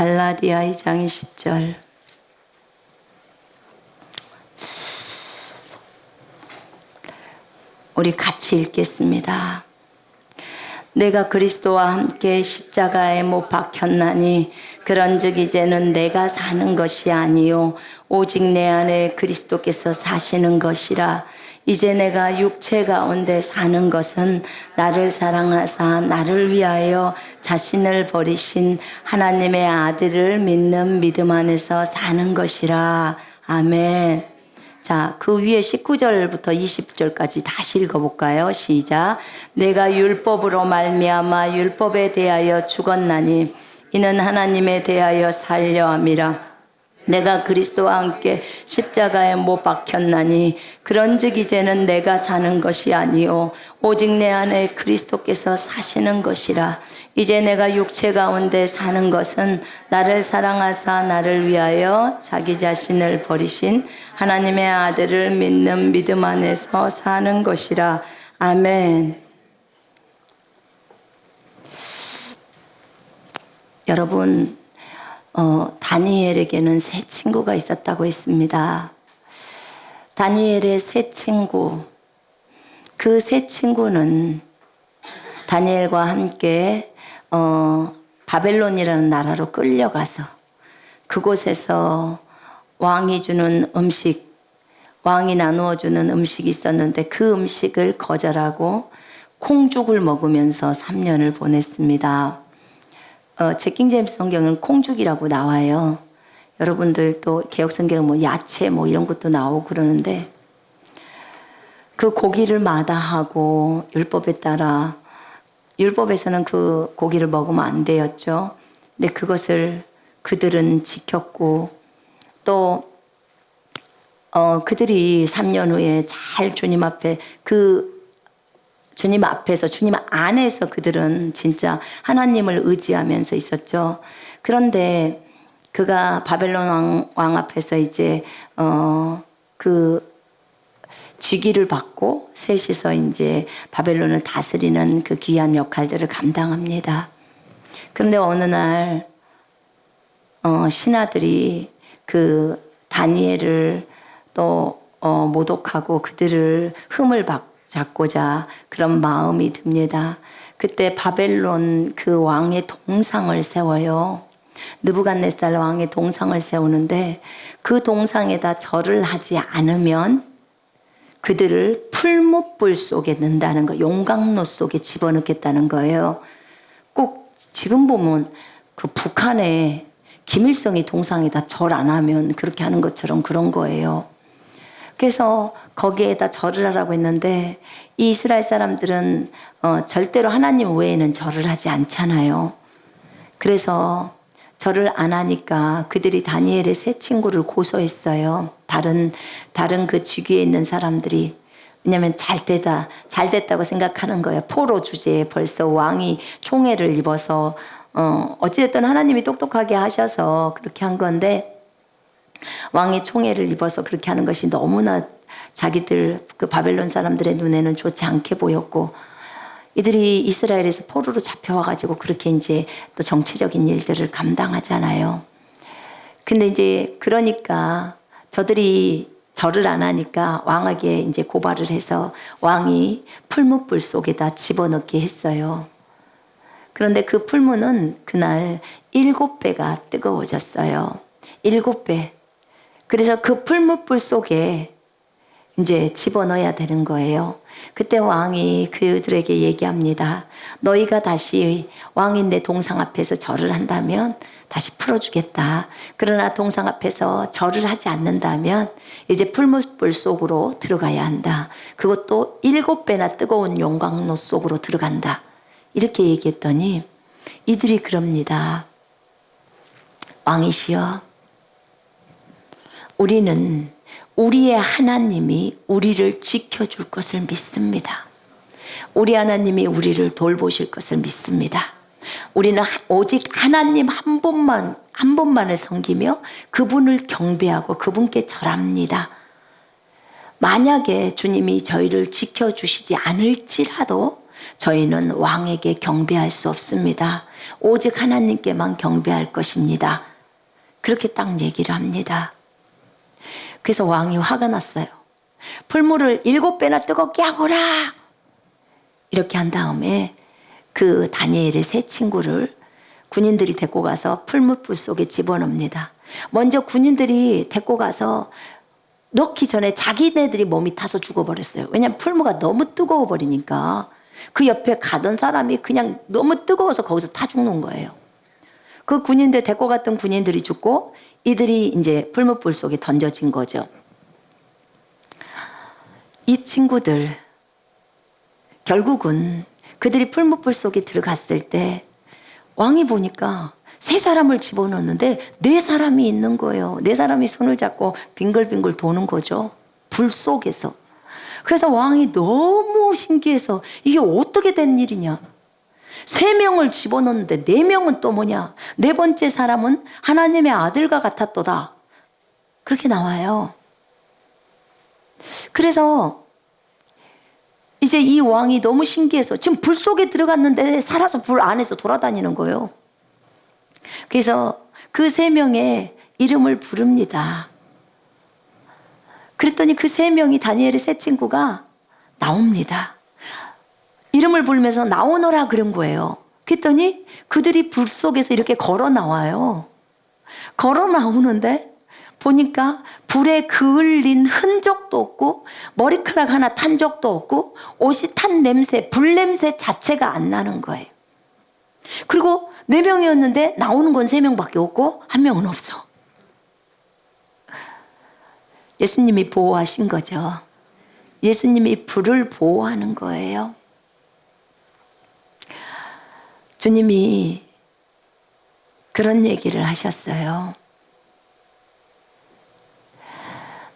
갈라디아 2장 20절. 우리 같이 읽겠습니다. 내가 그리스도와 함께 십자가에 못 박혔나니 그런즉 이제는 내가 사는 것이 아니요 오직 내 안에 그리스도께서 사시는 것이라. 이제 내가 육체 가운데 사는 것은 나를 사랑하사 나를 위하여 자신을 버리신 하나님의 아들을 믿는 믿음 안에서 사는 것이라. 아멘. 자, 그 위에 19절부터 20절까지 다시 읽어볼까요? 시작. 내가 율법으로 말미암아 율법에 대하여 죽었나니 이는 하나님에 대하여 살려 함이라. 내가 그리스도와 함께 십자가에 못 박혔나니 그런즉 이제는 내가 사는 것이 아니요 오직 내 안에 그리스도께서 사시는 것이라. 이제 내가 육체 가운데 사는 것은 나를 사랑하사 나를 위하여 자기 자신을 버리신 하나님의 아들을 믿는 믿음 안에서 사는 것이라. 아멘. 여러분, 다니엘에게는 세 친구가 있었다고 했습니다. 다니엘의 세 친구, 그 세 친구는 다니엘과 함께 바벨론이라는 나라로 끌려가서 그곳에서 왕이 주는 음식, 왕이 나누어 주는 음식이 있었는데 그 음식을 거절하고 콩죽을 먹으면서 3년을 보냈습니다. 제킹제임스 성경은 콩죽이라고 나와요. 여러분들 또 개혁성경은 뭐 야채 뭐 이런 것도 나오고 그러는데 그 고기를 마다하고 율법에 따라 율법에서는 그 고기를 먹으면 안 되었죠. 근데 그것을 그들은 지켰고 또 그들이 3년 후에 잘 주님 앞에 주님 앞에서 주님 안에서 그들은 진짜 하나님을 의지하면서 있었죠. 그런데 그가 바벨론 왕 앞에서 이제 그 직위를 받고 셋이서 이제 바벨론을 다스리는 그 귀한 역할들을 감당합니다. 그런데 어느 날 신하들이 그 다니엘을 또 모독하고 그들을 흠을 잡고자 그런 마음이 듭니다. 그때 바벨론 그 왕의 동상을 세워요. 느부갓네살 왕의 동상을 세우는데 그 동상에다 절을 하지 않으면 그들을 풀무불 속에 넣는다는 거, 용광로 속에 집어넣겠다는 거예요. 꼭 지금 보면 그 북한에 김일성이 동상에다 절 안 하면 그렇게 하는 것처럼 그런 거예요. 그래서 거기에다 절을 하라고 했는데 이 이스라엘 사람들은 절대로 하나님 외에는 절을 하지 않잖아요. 그래서 절을 안 하니까 그들이 다니엘의 세 친구를 고소했어요. 다른 그 직위에 있는 사람들이. 왜냐하면 잘 됐다고 생각하는 거예요. 포로 주제에 벌써 왕이 총애를 입어서 어찌됐든 하나님이 똑똑하게 하셔서 그렇게 한 건데 왕이 총애를 입어서 그렇게 하는 것이 너무나 자기들 그 바벨론 사람들의 눈에는 좋지 않게 보였고 이들이 이스라엘에서 포로로 잡혀와가지고 그렇게 이제 또 정치적인 일들을 감당하잖아요. 근데 이제 그러니까 저들이 절을 안 하니까 왕에게 이제 고발을 해서 왕이 풀무불 속에다 집어넣게 했어요. 그런데 그 풀무는 그날 7배가 뜨거워졌어요. 7배. 그래서 그 풀무불 속에 이제 집어넣어야 되는 거예요. 그때 왕이 그들에게 얘기합니다. 너희가 다시 왕인 내 동상 앞에서 절을 한다면 다시 풀어주겠다. 그러나 동상 앞에서 절을 하지 않는다면 이제 풀무불 속으로 들어가야 한다. 그것도 7배나 뜨거운 용광로 속으로 들어간다. 이렇게 얘기했더니 이들이 그럽니다. 왕이시여, 우리는 우리의 하나님이 우리를 지켜줄 것을 믿습니다. 우리 하나님이 우리를 돌보실 것을 믿습니다. 우리는 오직 하나님 한 분만을 섬기며 그분을 경배하고 그분께 절합니다. 만약에 주님이 저희를 지켜주시지 않을지라도 저희는 왕에게 경배할 수 없습니다. 오직 하나님께만 경배할 것입니다. 그렇게 딱 얘기를 합니다. 그래서 왕이 화가 났어요. 풀무를 7배나 뜨겁게 하거라. 이렇게 한 다음에 그 다니엘의 세 친구를 군인들이 데리고 가서 풀무불 속에 집어넣습니다. 먼저 군인들이 데리고 가서 넣기 전에 자기네들이 몸이 타서 죽어버렸어요. 왜냐하면 풀무가 너무 뜨거워 버리니까 그 옆에 가던 사람이 그냥 너무 뜨거워서 거기서 타 죽는 거예요. 그 군인들 데리고 갔던 군인들이 죽고 이들이 이제 풀무불 속에 던져진 거죠. 이 친구들 결국은 그들이 풀무불 속에 들어갔을 때 왕이 보니까 3사람을 집어넣었는데 4사람이 있는 거예요. 4사람이 손을 잡고 빙글빙글 도는 거죠. 불 속에서. 그래서 왕이 너무 신기해서 이게 어떻게 된 일이냐. 3명을 집어넣는데 4명은 또 뭐냐. 4번째 사람은 하나님의 아들과 같았도다. 그렇게 나와요. 그래서 이제 이 왕이 너무 신기해서 지금 불 속에 들어갔는데 살아서 불 안에서 돌아다니는 거예요. 그래서 그 3명의 이름을 부릅니다. 그랬더니 그 3명이 다니엘의 세 친구가 나옵니다. 이름을 부르면서 나오너라 그런 거예요. 그랬더니 그들이 불 속에서 이렇게 걸어 나와요. 걸어 나오는데 보니까 불에 그을린 흔적도 없고 머리카락 하나 탄 적도 없고 옷이 탄 냄새, 불 냄새 자체가 안 나는 거예요. 그리고 4명이었는데 나오는 건 3명밖에 없고 1명은 없어. 예수님이 보호하신 거죠. 예수님이 불을 보호하는 거예요. 주님이 그런 얘기를 하셨어요.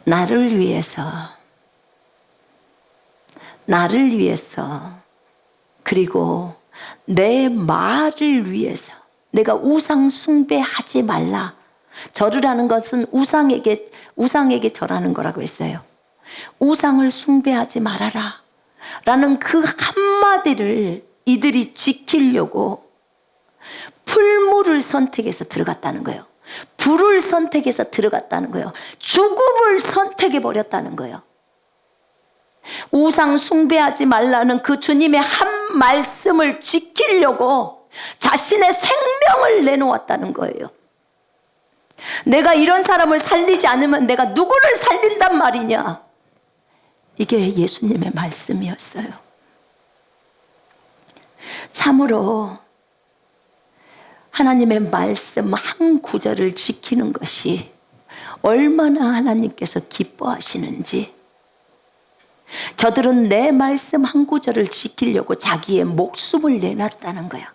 나를 위해서 그리고 내 말을 위해서 내가 우상 숭배하지 말라. 절으라는 것은 우상에게 절하는 거라고 했어요. 우상을 숭배하지 말아라 라는 그 한마디를 이들이 지키려고 풀무를 선택해서 들어갔다는 거예요. 불을 선택해서 들어갔다는 거예요. 죽음을 선택해 버렸다는 거예요. 우상 숭배하지 말라는 그 주님의 한 말씀을 지키려고 자신의 생명을 내놓았다는 거예요. 내가 이런 사람을 살리지 않으면 내가 누구를 살린단 말이냐. 이게 예수님의 말씀이었어요. 참으로 하나님의 말씀 한 구절을 지키는 것이 얼마나 하나님께서 기뻐하시는지. 저들은 내 말씀 한 구절을 지키려고 자기의 목숨을 내놨다는 거야.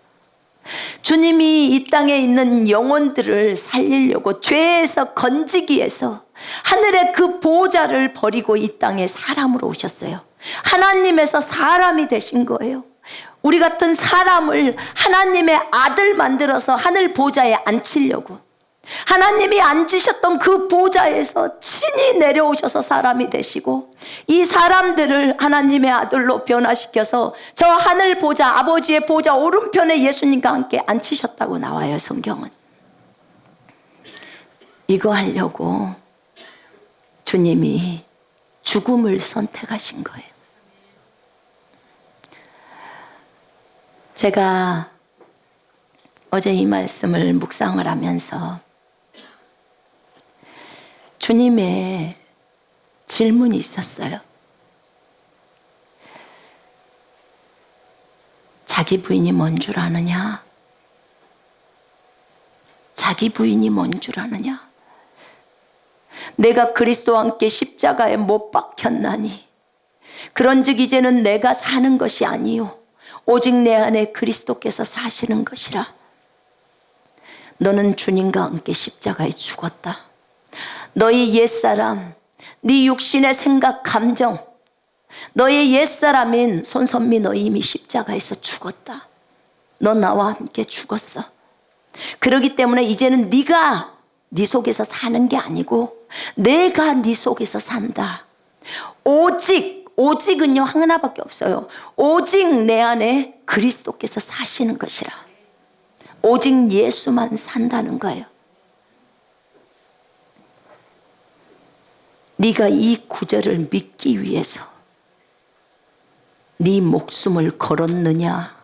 주님이 이 땅에 있는 영혼들을 살리려고 죄에서 건지기 위해서 하늘의 그 보호자를 버리고 이 땅에 사람으로 오셨어요. 하나님에서 사람이 되신 거예요. 우리 같은 사람을 하나님의 아들 만들어서 하늘 보좌에 앉히려고 하나님이 앉으셨던 그 보좌에서 친히 내려오셔서 사람이 되시고 이 사람들을 하나님의 아들로 변화시켜서 저 하늘 보좌, 아버지의 보좌 오른편에 예수님과 함께 앉히셨다고 나와요, 성경은. 이거 하려고 주님이 죽음을 선택하신 거예요. 제가 어제 이 말씀을 묵상을 하면서 주님의 질문이 있었어요. 자기 부인이 뭔 줄 아느냐? 자기 부인이 뭔 줄 아느냐? 내가 그리스도와 함께 십자가에 못 박혔나니 그런즉 이제는 내가 사는 것이 아니요 오직 내 안에 그리스도께서 사시는 것이라. 너는 주님과 함께 십자가에 죽었다. 너희 옛사람, 네 육신의 생각, 감정, 너의 옛사람인 손선미 너 이미 십자가에서 죽었다. 너 나와 함께 죽었어. 그렇기 때문에 이제는 네가 네 속에서 사는 게 아니고 내가 네 속에서 산다. 오직 오직은요 하나밖에 없어요. 오직 내 안에 그리스도께서 사시는 것이라. 오직 예수만 산다는 거예요. 네가 이 구절을 믿기 위해서 네 목숨을 걸었느냐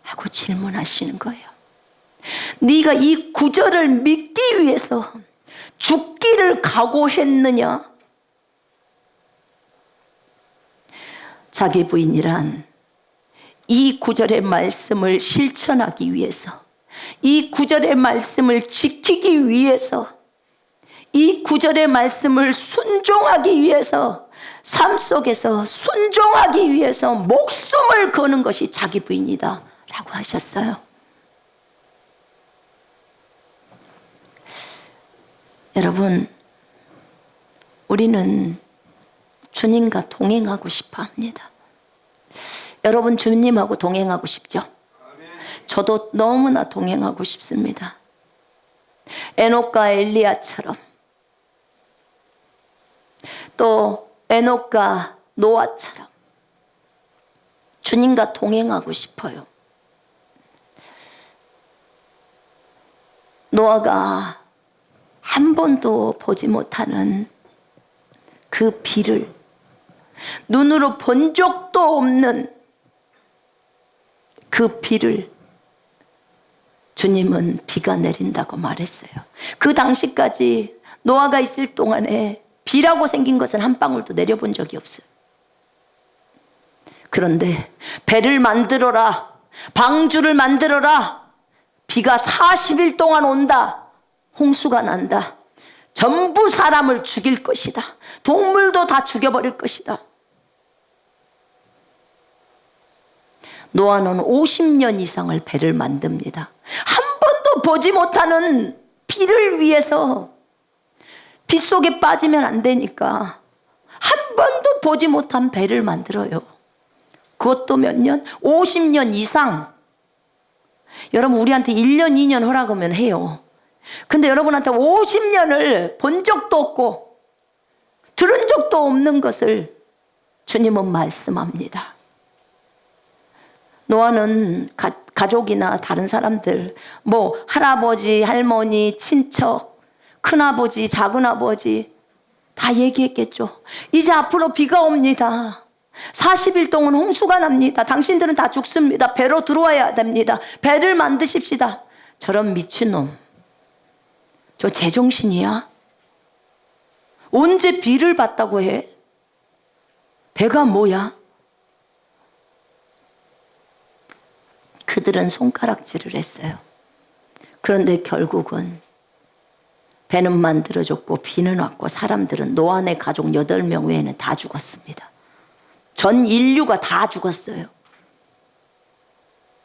하고 질문하시는 거예요. 네가 이 구절을 믿기 위해서 죽기를 각오했느냐. 자기 부인이란 이 구절의 말씀을 실천하기 위해서, 이 구절의 말씀을 지키기 위해서, 이 구절의 말씀을 순종하기 위해서, 삶 속에서 순종하기 위해서 목숨을 거는 것이 자기 부인이다 라고 하셨어요. 여러분, 우리는 주님과 동행하고 싶어 합니다. 여러분, 주님하고 동행하고 싶죠? 저도 너무나 동행하고 싶습니다. 에녹과 엘리야처럼, 또 에녹과 노아처럼 주님과 동행하고 싶어요. 노아가 한 번도 보지 못하는 그 비를, 눈으로 본 적도 없는 그 비를 주님은 비가 내린다고 말했어요. 그 당시까지 노아가 있을 동안에 비라고 생긴 것은 한 방울도 내려본 적이 없어요. 그런데 배를 만들어라, 방주를 만들어라, 비가 40일 동안 온다, 홍수가 난다, 전부 사람을 죽일 것이다, 동물도 다 죽여버릴 것이다. 노아는 50년 이상을 배를 만듭니다. 한 번도 보지 못하는 비를 위해서. 빗속에 빠지면 안 되니까 한 번도 보지 못한 배를 만들어요. 그것도 몇 년? 50년 이상. 여러분, 우리한테 1년, 2년 허락하면 해요. 근데 여러분한테 50년을 본 적도 없고 들은 적도 없는 것을 주님은 말씀합니다. 노아는 가족이나 다른 사람들, 뭐 할아버지, 할머니, 친척, 큰아버지, 작은아버지 다 얘기했겠죠. 이제 앞으로 비가 옵니다. 40일 동안 홍수가 납니다. 당신들은 다 죽습니다. 배로 들어와야 됩니다. 배를 만드십시다. 저런 미친놈, 저 제정신이야? 언제 비를 봤다고 해? 배가 뭐야? 그들은 손가락질을 했어요. 그런데 결국은 배는 만들어졌고 비는 왔고 사람들은, 노아네 가족 8명 외에는 다 죽었습니다. 전 인류가 다 죽었어요.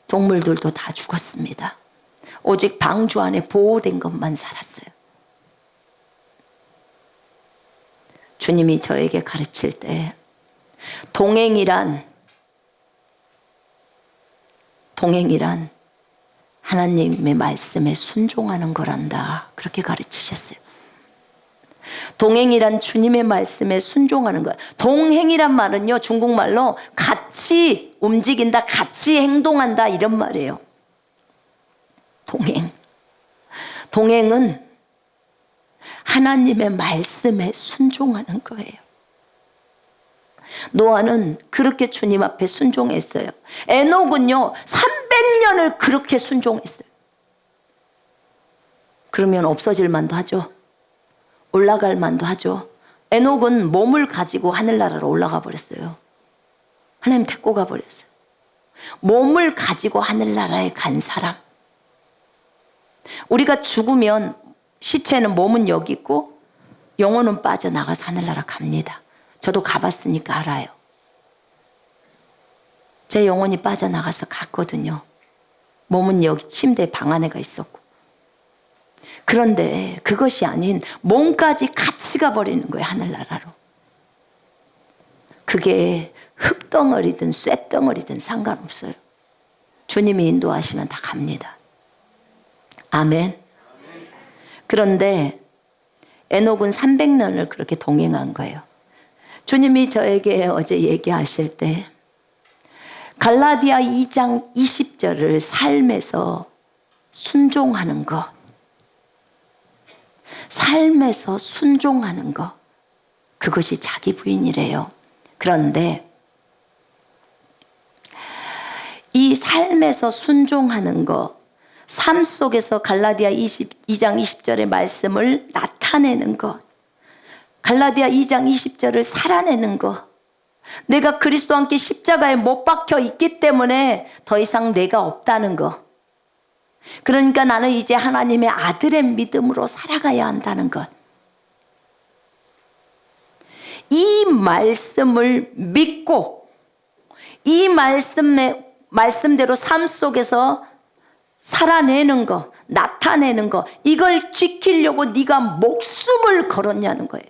동물들도 다 죽었습니다. 오직 방주 안에 보호된 것만 살았어요. 주님이 저에게 가르칠 때 동행이란 하나님의 말씀에 순종하는 거란다, 그렇게 가르치셨어요. 동행이란 주님의 말씀에 순종하는 거예요. 동행이란 말은요, 중국말로 같이 움직인다, 같이 행동한다, 이런 말이에요. 동행은 하나님의 말씀에 순종하는 거예요. 노아는 그렇게 주님 앞에 순종했어요. 에녹은요 300년을 그렇게 순종했어요. 그러면 없어질 만도 하죠. 올라갈 만도 하죠. 에녹은 몸을 가지고 하늘나라로 올라가 버렸어요. 하나님 데리고 가버렸어요. 몸을 가지고 하늘나라에 간 사람. 우리가 죽으면 시체는, 몸은 여기 있고 영혼은 빠져나가서 하늘나라 갑니다. 저도 가봤으니까 알아요. 제 영혼이 빠져나가서 갔거든요. 몸은 여기 침대 방 안에가 있었고. 그런데 그것이 아닌 몸까지 같이 가버리는 거예요, 하늘나라로. 그게 흙덩어리든 쇳덩어리든 상관없어요. 주님이 인도하시면 다 갑니다. 아멘. 그런데 에녹은 300년을 그렇게 동행한 거예요. 주님이 저에게 어제 얘기하실 때 갈라디아 2장 20절을 삶에서 순종하는 것, 삶에서 순종하는 것, 그것이 자기 부인이래요. 그런데 이 삶에서 순종하는 것, 삶 속에서 갈라디아 2장 20절의 말씀을 나타내는 것, 갈라디아 2장 20절을 살아내는 것, 내가 그리스도와 함께 십자가에 못 박혀 있기 때문에 더 이상 내가 없다는 것, 그러니까 나는 이제 하나님의 아들의 믿음으로 살아가야 한다는 것, 이 말씀을 믿고 이 말씀대로 삶 속에서 살아내는 거, 나타내는 거, 이걸 지키려고 네가 목숨을 걸었냐는 거예요.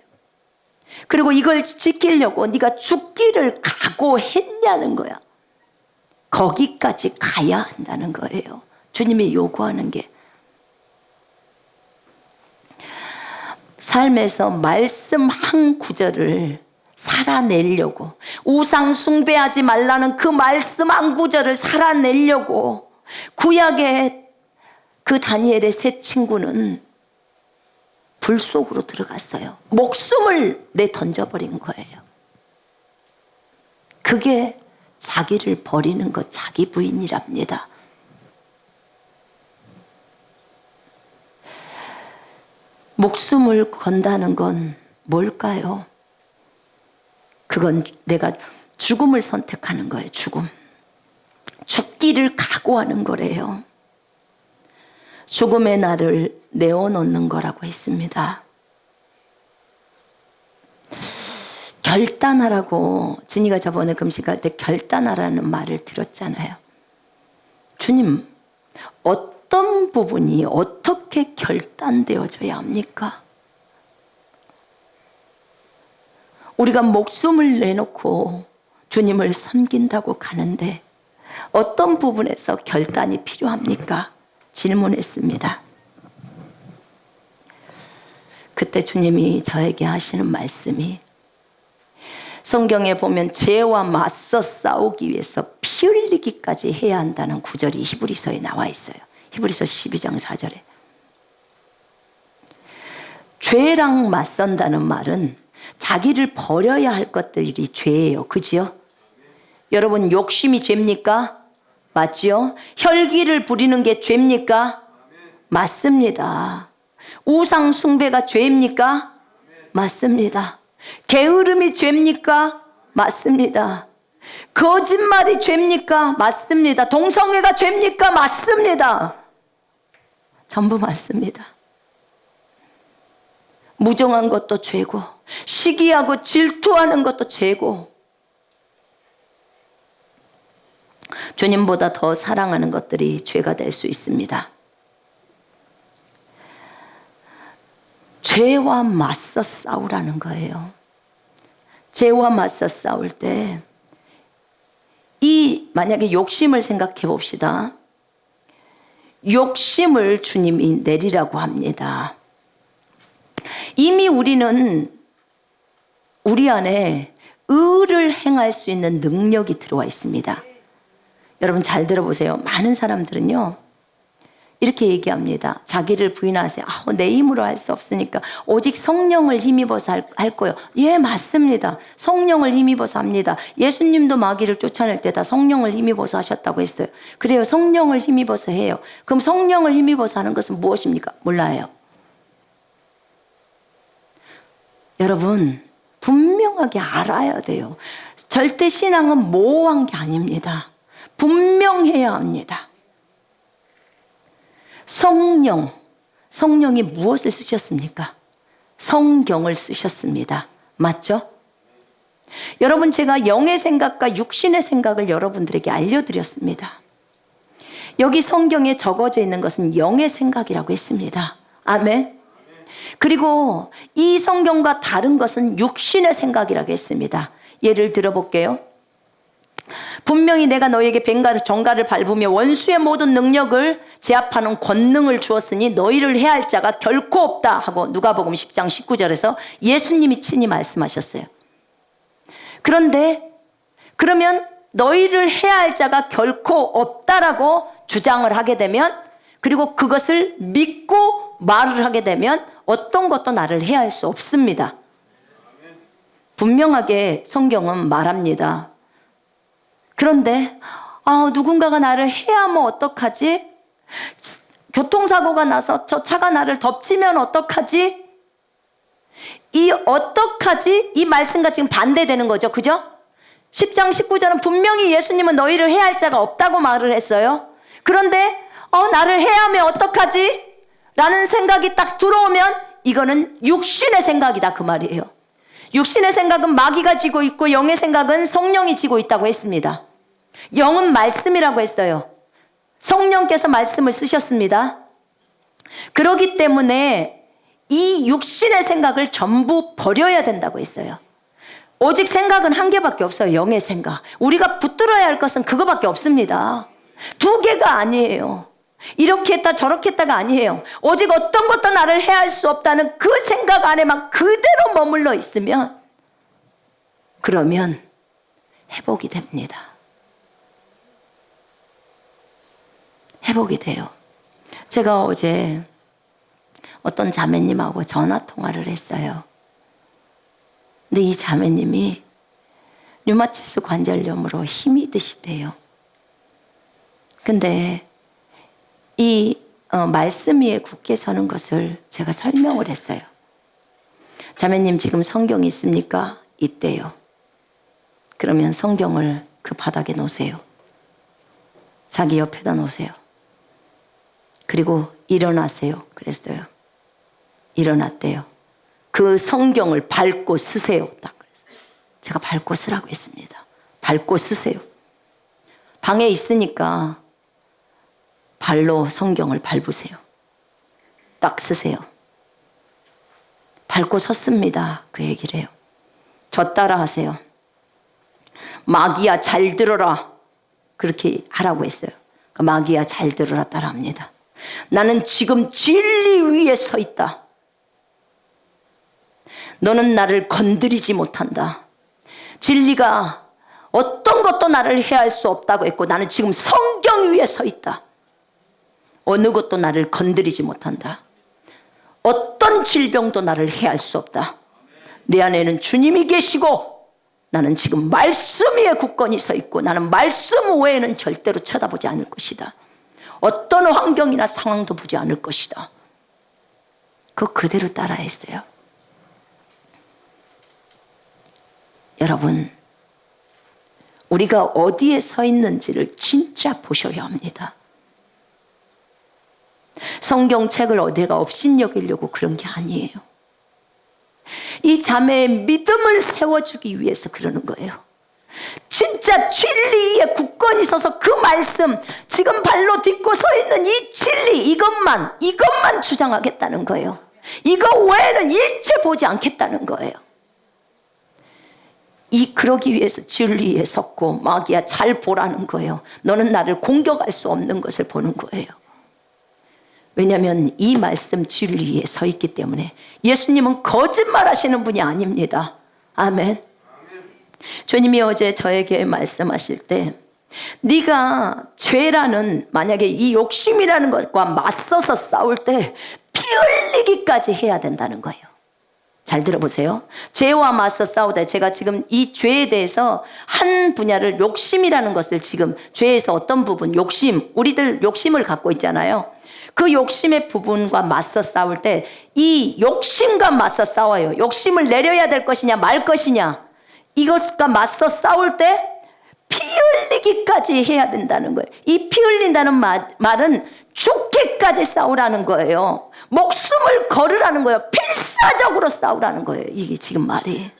그리고 이걸 지키려고 네가 죽기를 각오했냐는 거야. 거기까지 가야 한다는 거예요. 주님이 요구하는 게. 삶에서 말씀 한 구절을 살아내려고, 우상 숭배하지 말라는 그 말씀 한 구절을 살아내려고 구약의 그 다니엘의 세 친구는 불 속으로 들어갔어요. 목숨을 내던져버린 거예요. 그게 자기를 버리는 것, 자기 부인이랍니다. 목숨을 건다는 건 뭘까요? 그건 내가 죽음을 선택하는 거예요. 죽음. 죽기를 각오하는 거래요. 죽음의 날을 내어놓는 거라고 했습니다. 결단하라고, 진이가 저번에 금식할 때 결단하라는 말을 들었잖아요. 주님, 어떤 부분이 어떻게 결단되어져야 합니까? 우리가 목숨을 내놓고 주님을 섬긴다고 가는데 어떤 부분에서 결단이 필요합니까? 질문했습니다. 그때 주님이 저에게 하시는 말씀이, 성경에 보면 죄와 맞서 싸우기 위해서 피 흘리기까지 해야 한다는 구절이 히브리서에 나와 있어요. 히브리서 12장 4절에. 죄랑 맞선다는 말은 자기를 버려야 할 것들이 죄예요. 그지요? 여러분, 욕심이 죄입니까? 맞지요? 혈기를 부리는 게 죄입니까? 맞습니다. 우상 숭배가 죄입니까? 맞습니다. 게으름이 죄입니까? 맞습니다. 거짓말이 죄입니까? 맞습니다. 동성애가 죄입니까? 맞습니다. 전부 맞습니다. 무정한 것도 죄고, 시기하고 질투하는 것도 죄고, 주님보다 더 사랑하는 것들이 죄가 될 수 있습니다. 죄와 맞서 싸우라는 거예요. 죄와 맞서 싸울 때, 만약에 욕심을 생각해 봅시다. 욕심을 주님이 내리라고 합니다. 이미 우리는 우리 안에 의를 행할 수 있는 능력이 들어와 있습니다. 여러분 잘 들어보세요. 많은 사람들은요, 이렇게 얘기합니다. 자기를 부인하세요. 내 힘으로 할 수 없으니까 오직 성령을 힘입어서 할 거예요. 예, 맞습니다. 성령을 힘입어서 합니다. 예수님도 마귀를 쫓아낼 때 다 성령을 힘입어서 하셨다고 했어요. 그래요, 성령을 힘입어서 해요. 그럼 성령을 힘입어서 하는 것은 무엇입니까? 몰라요. 여러분, 분명하게 알아야 돼요. 절대 신앙은 모호한 게 아닙니다. 분명해야 합니다. 성령이 무엇을 쓰셨습니까? 성경을 쓰셨습니다. 맞죠? 여러분, 제가 영의 생각과 육신의 생각을 여러분들에게 알려드렸습니다. 여기 성경에 적어져 있는 것은 영의 생각이라고 했습니다. 아멘. 그리고 이 성경과 다른 것은 육신의 생각이라고 했습니다. 예를 들어볼게요. 분명히 내가 너희에게 뱀과 정갈을 밟으며 원수의 모든 능력을 제압하는 권능을 주었으니 너희를 해할 자가 결코 없다 하고 누가복음 10장 19절에서 예수님이 친히 말씀하셨어요. 그런데 그러면 너희를 해야 할 자가 결코 없다라고 주장을 하게 되면, 그리고 그것을 믿고 말을 하게 되면 어떤 것도 나를 해야 할 수 없습니다. 분명하게 성경은 말합니다. 그런데 누군가가 나를 해야 하면 어떡하지? 교통사고가 나서 저 차가 나를 덮치면 어떡하지? 이 어떡하지? 이 말씀과 지금 반대되는 거죠. 그죠? 10장 19절은 분명히 예수님은 너희를 해야 할 자가 없다고 말을 했어요. 그런데 나를 해야 하면 어떡하지? 라는 생각이 딱 들어오면 이거는 육신의 생각이다 그 말이에요. 육신의 생각은 마귀가 지고 있고 영의 생각은 성령이 지고 있다고 했습니다. 영은 말씀이라고 했어요. 성령께서 말씀을 쓰셨습니다. 그렇기 때문에 이 육신의 생각을 전부 버려야 된다고 했어요. 오직 생각은 한 개밖에 없어요. 영의 생각. 우리가 붙들어야 할 것은 그거밖에 없습니다. 두 개가 아니에요. 이렇게 했다 저렇게 했다가 아니에요. 오직 어떤 것도 나를 해야 할 수 없다는 그 생각 안에만 그대로 머물러 있으면, 그러면 회복이 됩니다. 회복이 돼요. 제가 어제 어떤 자매님하고 전화 통화를 했어요. 근데 이 자매님이 류마티스 관절염으로 힘이 드시대요. 근데 이 말씀 위에 굳게 서는 것을 제가 설명을 했어요. 자매님 지금 성경 있습니까? 있대요. 그러면 성경을 그 바닥에 놓으세요. 자기 옆에다 놓으세요. 그리고 일어나세요. 그랬어요. 일어났대요. 그 성경을 밟고 쓰세요. 딱 그랬어요. 제가 밟고 쓰라고 했습니다. 밟고 쓰세요. 방에 있으니까 발로 성경을 밟으세요. 딱 쓰세요. 밟고 섰습니다. 그 얘기를 해요. 저 따라 하세요. 마귀야 잘 들어라. 그렇게 하라고 했어요. 마귀야 잘 들어라 따라 합니다. 나는 지금 진리 위에 서 있다. 너는 나를 건드리지 못한다. 진리가 어떤 것도 나를 해할 수 없다고 했고, 나는 지금 성경 위에 서 있다. 어느 것도 나를 건드리지 못한다. 어떤 질병도 나를 해할 수 없다. 내 안에는 주님이 계시고 나는 지금 말씀 위에 굳건히 서 있고, 나는 말씀 외에는 절대로 쳐다보지 않을 것이다. 어떤 환경이나 상황도 보지 않을 것이다. 그거 그대로 따라했어요. 여러분, 우리가 어디에 서 있는지를 진짜 보셔야 합니다. 성경책을 어디가 업신여기려고 그런 게 아니에요. 이 자매의 믿음을 세워주기 위해서 그러는 거예요. 진짜 진리에 굳건히 서서 그 말씀, 지금 발로 딛고 서 있는 이 진리, 이것만 주장하겠다는 거예요. 이거 외에는 일체 보지 않겠다는 거예요. 그러기 위해서 진리에 섰고, 마귀야 잘 보라는 거예요. 너는 나를 공격할 수 없는 것을 보는 거예요. 왜냐하면 이 말씀 진리에 서 있기 때문에. 예수님은 거짓말하시는 분이 아닙니다. 아멘. 주님이 어제 저에게 말씀하실 때, 네가 죄라는, 만약에 이 욕심이라는 것과 맞서서 싸울 때 피 흘리기까지 해야 된다는 거예요. 잘 들어보세요. 죄와 맞서 싸우다, 제가 지금 이 죄에 대해서 한 분야를, 욕심이라는 것을, 지금 죄에서 어떤 부분, 욕심, 우리들 욕심을 갖고 있잖아요. 그 욕심의 부분과 맞서 싸울 때, 이 욕심과 맞서 싸워요. 욕심을 내려야 될 것이냐 말 것이냐, 이것과 맞서 싸울 때 피 흘리기까지 해야 된다는 거예요. 이 피 흘린다는 말은 죽기까지 싸우라는 거예요. 목숨을 걸으라는 거예요. 필사적으로 싸우라는 거예요. 이게 지금 말이.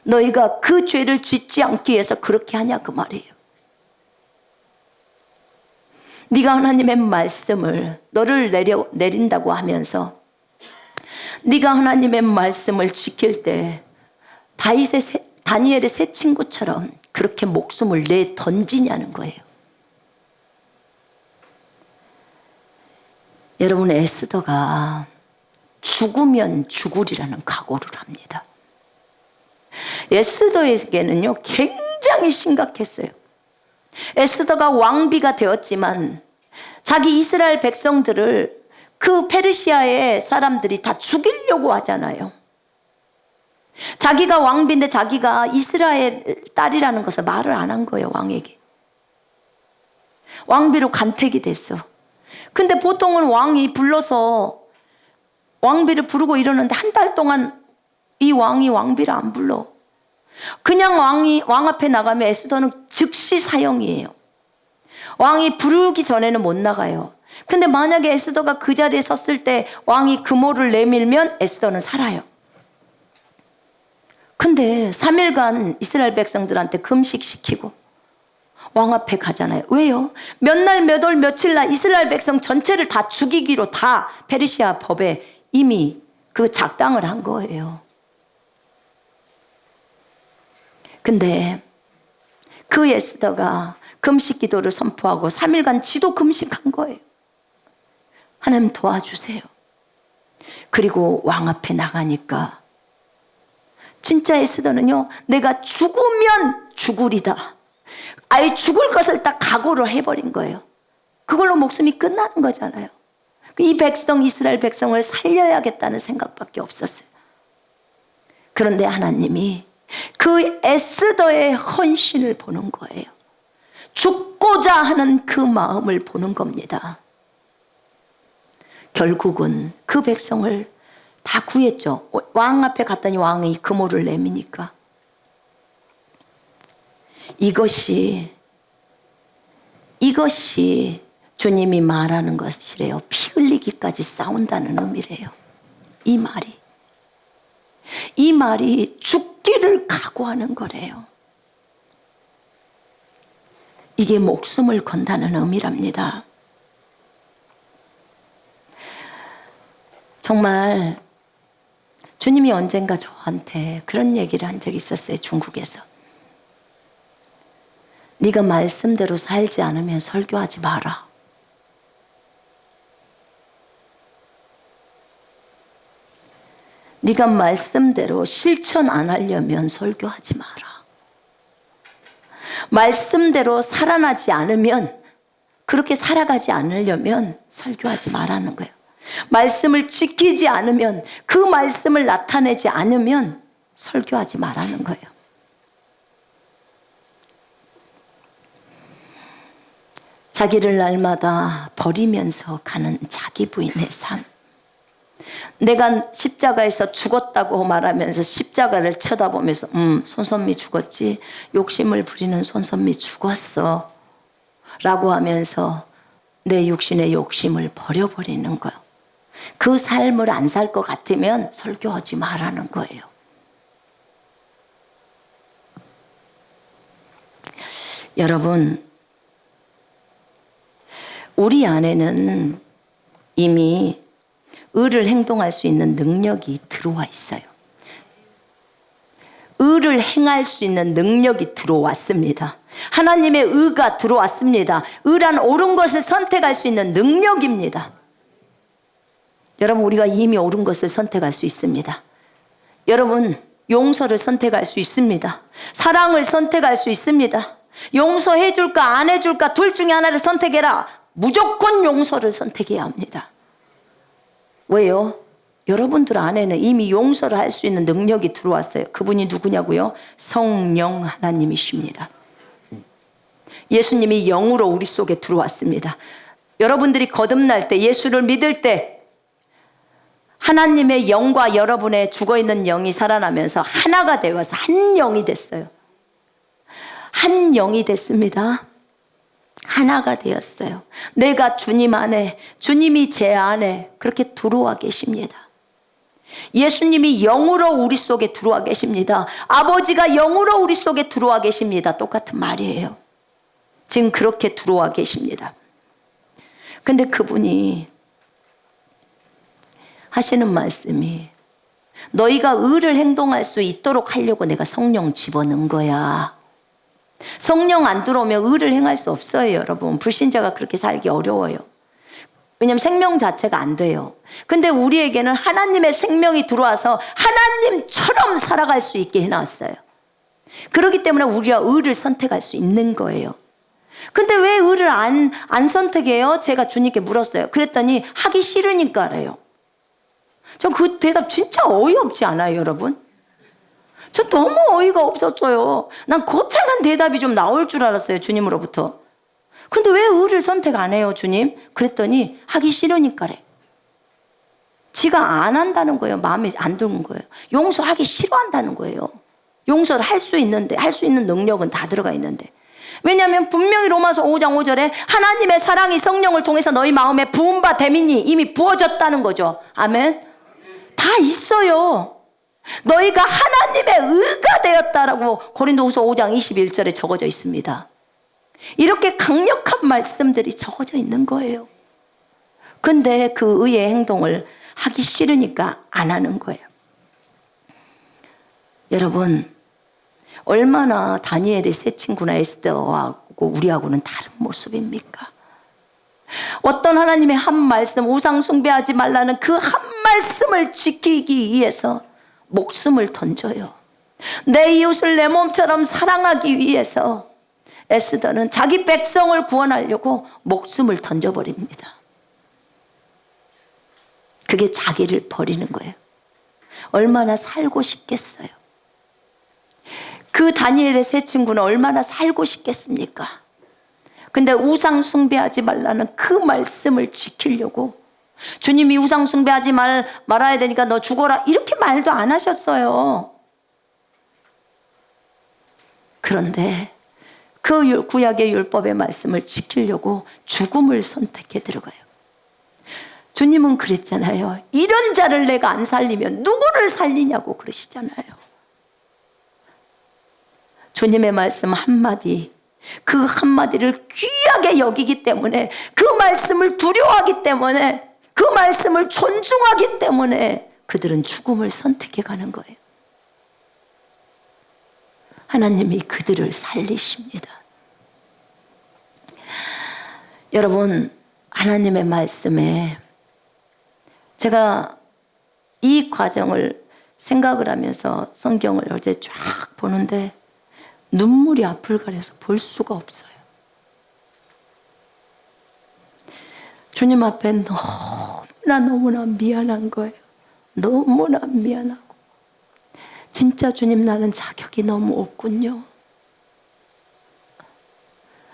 너희가 그 죄를 짓지 않기 위해서 그렇게 하냐 그 말이에요. 네가 하나님의 말씀을, 너를 내린다고 하면서 네가 하나님의 말씀을 지킬 때 다니엘의 세 친구처럼 그렇게 목숨을 내 던지냐는 거예요. 여러분, 에스더가 죽으면 죽으리라는 각오를 합니다. 에스더에게는요 굉장히 심각했어요. 에스더가 왕비가 되었지만 자기 이스라엘 백성들을 그 페르시아의 사람들이 다 죽이려고 하잖아요. 자기가 왕비인데 자기가 이스라엘 딸이라는 것을 말을 안 한 거예요. 왕에게. 왕비로 간택이 됐어. 근데 보통은 왕이 불러서 왕비를 부르고 이러는데 한 달 동안 이 왕이 왕비를 안 불러. 그냥 왕 앞에 나가면 에스더는 즉시 사형이에요. 왕이 부르기 전에는 못 나가요. 근데 만약에 에스더가 그 자리에 섰을 때 왕이 금호를 내밀면 에스더는 살아요. 근데 3일간 이스라엘 백성들한테 금식시키고 왕 앞에 가잖아요. 왜요? 몇 날, 몇 월, 며칠 날 이스라엘 백성 전체를 다 죽이기로 다 페르시아 법에 이미 그 작당을 한 거예요. 근데 그 에스더가 금식 기도를 선포하고 3일간 지도 금식한 거예요. 하나님 도와주세요. 그리고 왕 앞에 나가니까 진짜 에스더는요, 내가 죽으면 죽으리다. 아예 죽을 것을 딱 각오를 해버린 거예요. 그걸로 목숨이 끝나는 거잖아요. 이 백성, 이스라엘 백성을 살려야겠다는 생각밖에 없었어요. 그런데 하나님이 그 에스더의 헌신을 보는 거예요. 죽고자 하는 그 마음을 보는 겁니다. 결국은 그 백성을 다 구했죠. 왕 앞에 갔더니 왕이 금호를 내미니까. 이것이 주님이 말하는 것이래요. 피 흘리기까지 싸운다는 의미래요. 이 말이 죽기를 각오하는 거래요. 이게 목숨을 건다는 의미랍니다. 정말 주님이 언젠가 저한테 그런 얘기를 한 적이 있었어요. 중국에서. 네가 말씀대로 살지 않으면 설교하지 마라. 네가 말씀대로 실천 안 하려면 설교하지 마라. 말씀대로 살아나지 않으면, 그렇게 살아가지 않으려면 설교하지 말라는 거예요. 말씀을 지키지 않으면, 그 말씀을 나타내지 않으면 설교하지 말라는 거예요. 자기를 날마다 버리면서 가는 자기 부인의 삶. 내가 십자가에서 죽었다고 말하면서 십자가를 쳐다보면서 손선미 죽었지, 욕심을 부리는 손선미 죽었어 라고 하면서 내 육신의 욕심을 버려버리는 거예요. 그 삶을 안 살 것 같으면 설교하지 말라는 거예요. 여러분, 우리 안에는 이미 의를 행동할 수 있는 능력이 들어와 있어요. 의를 행할 수 있는 능력이 들어왔습니다. 하나님의 의가 들어왔습니다. 의란 옳은 것을 선택할 수 있는 능력입니다. 여러분, 우리가 이미 옳은 것을 선택할 수 있습니다. 여러분, 용서를 선택할 수 있습니다. 사랑을 선택할 수 있습니다. 용서해 줄까 안 해줄까 둘 중에 하나를 선택해라. 무조건 용서를 선택해야 합니다. 왜요? 여러분들 안에는 이미 용서를 할 수 있는 능력이 들어왔어요. 그분이 누구냐고요? 성령 하나님이십니다. 예수님이 영으로 우리 속에 들어왔습니다. 여러분들이 거듭날 때, 예수를 믿을 때 하나님의 영과 여러분의 죽어있는 영이 살아나면서 하나가 되어서 한 영이 됐어요. 한 영이 됐습니다. 하나가 되었어요. 내가 주님 안에, 주님이 제 안에 그렇게 들어와 계십니다. 예수님이 영으로 우리 속에 들어와 계십니다. 아버지가 영으로 우리 속에 들어와 계십니다. 똑같은 말이에요. 지금 그렇게 들어와 계십니다. 근데 그분이 하시는 말씀이, 너희가 의를 행동할 수 있도록 하려고 내가 성령 집어넣은 거야. 성령 안 들어오면 의를 행할 수 없어요, 여러분. 불신자가 그렇게 살기 어려워요. 왜냐하면 생명 자체가 안 돼요. 근데 우리에게는 하나님의 생명이 들어와서 하나님처럼 살아갈 수 있게 해놨어요. 그렇기 때문에 우리가 의를 선택할 수 있는 거예요. 근데 왜 의를 안 선택해요? 제가 주님께 물었어요. 그랬더니 하기 싫으니까래요. 전 그 대답 진짜 어이없지 않아요, 여러분? 저 너무 어이가 없었어요. 난 거창한 대답이 좀 나올 줄 알았어요, 주님으로부터. 근데 왜 의를 선택 안 해요, 주님? 그랬더니 하기 싫으니까래. 지가 안 한다는 거예요. 마음에 안 드는 거예요. 용서하기 싫어한다는 거예요. 용서를 할 수 있는데, 할 수 있는 능력은 다 들어가 있는데. 왜냐하면 분명히 로마서 5장 5절에 하나님의 사랑이 성령을 통해서 너희 마음에 부은 바 됨이니 이미 부어졌다는 거죠. 아멘. 다 있어요. 너희가 하나님의 의가 되었다라고 고린도후서 5장 21절에 적어져 있습니다. 이렇게 강력한 말씀들이 적어져 있는 거예요. 근데 그 의의 행동을 하기 싫으니까 안 하는 거예요. 여러분, 얼마나 다니엘의 세 친구나 에스더하고 우리하고는 다른 모습입니까? 어떤 하나님의 한 말씀, 우상 숭배하지 말라는 그 한 말씀을 지키기 위해서 목숨을 던져요. 내 이웃을 내 몸처럼 사랑하기 위해서 에스더는 자기 백성을 구원하려고 목숨을 던져버립니다. 그게 자기를 버리는 거예요. 얼마나 살고 싶겠어요. 그 다니엘의 세 친구는 얼마나 살고 싶겠습니까? 근데 우상 숭배하지 말라는 그 말씀을 지키려고 주님이 우상 숭배하지 말아야 되니까 너 죽어라 이렇게 말도 안 하셨어요. 그런데 그 구약의 율법의 말씀을 지키려고 죽음을 선택해 들어가요. 주님은 그랬잖아요. 이런 자를 내가 안 살리면 누구를 살리냐고 그러시잖아요. 주님의 말씀 한마디, 그 한마디를 귀하게 여기기 때문에, 그 말씀을 두려워하기 때문에, 그 말씀을 존중하기 때문에 그들은 죽음을 선택해 가는 거예요. 하나님이 그들을 살리십니다. 여러분, 하나님의 말씀에 제가 이 과정을 생각을 하면서 성경을 어제 쫙 보는데 눈물이 앞을 가려서 볼 수가 없어요. 주님 앞에 너무나 미안한 거예요. 너무나 미안하고 진짜 주님 나는 자격이 너무 없군요.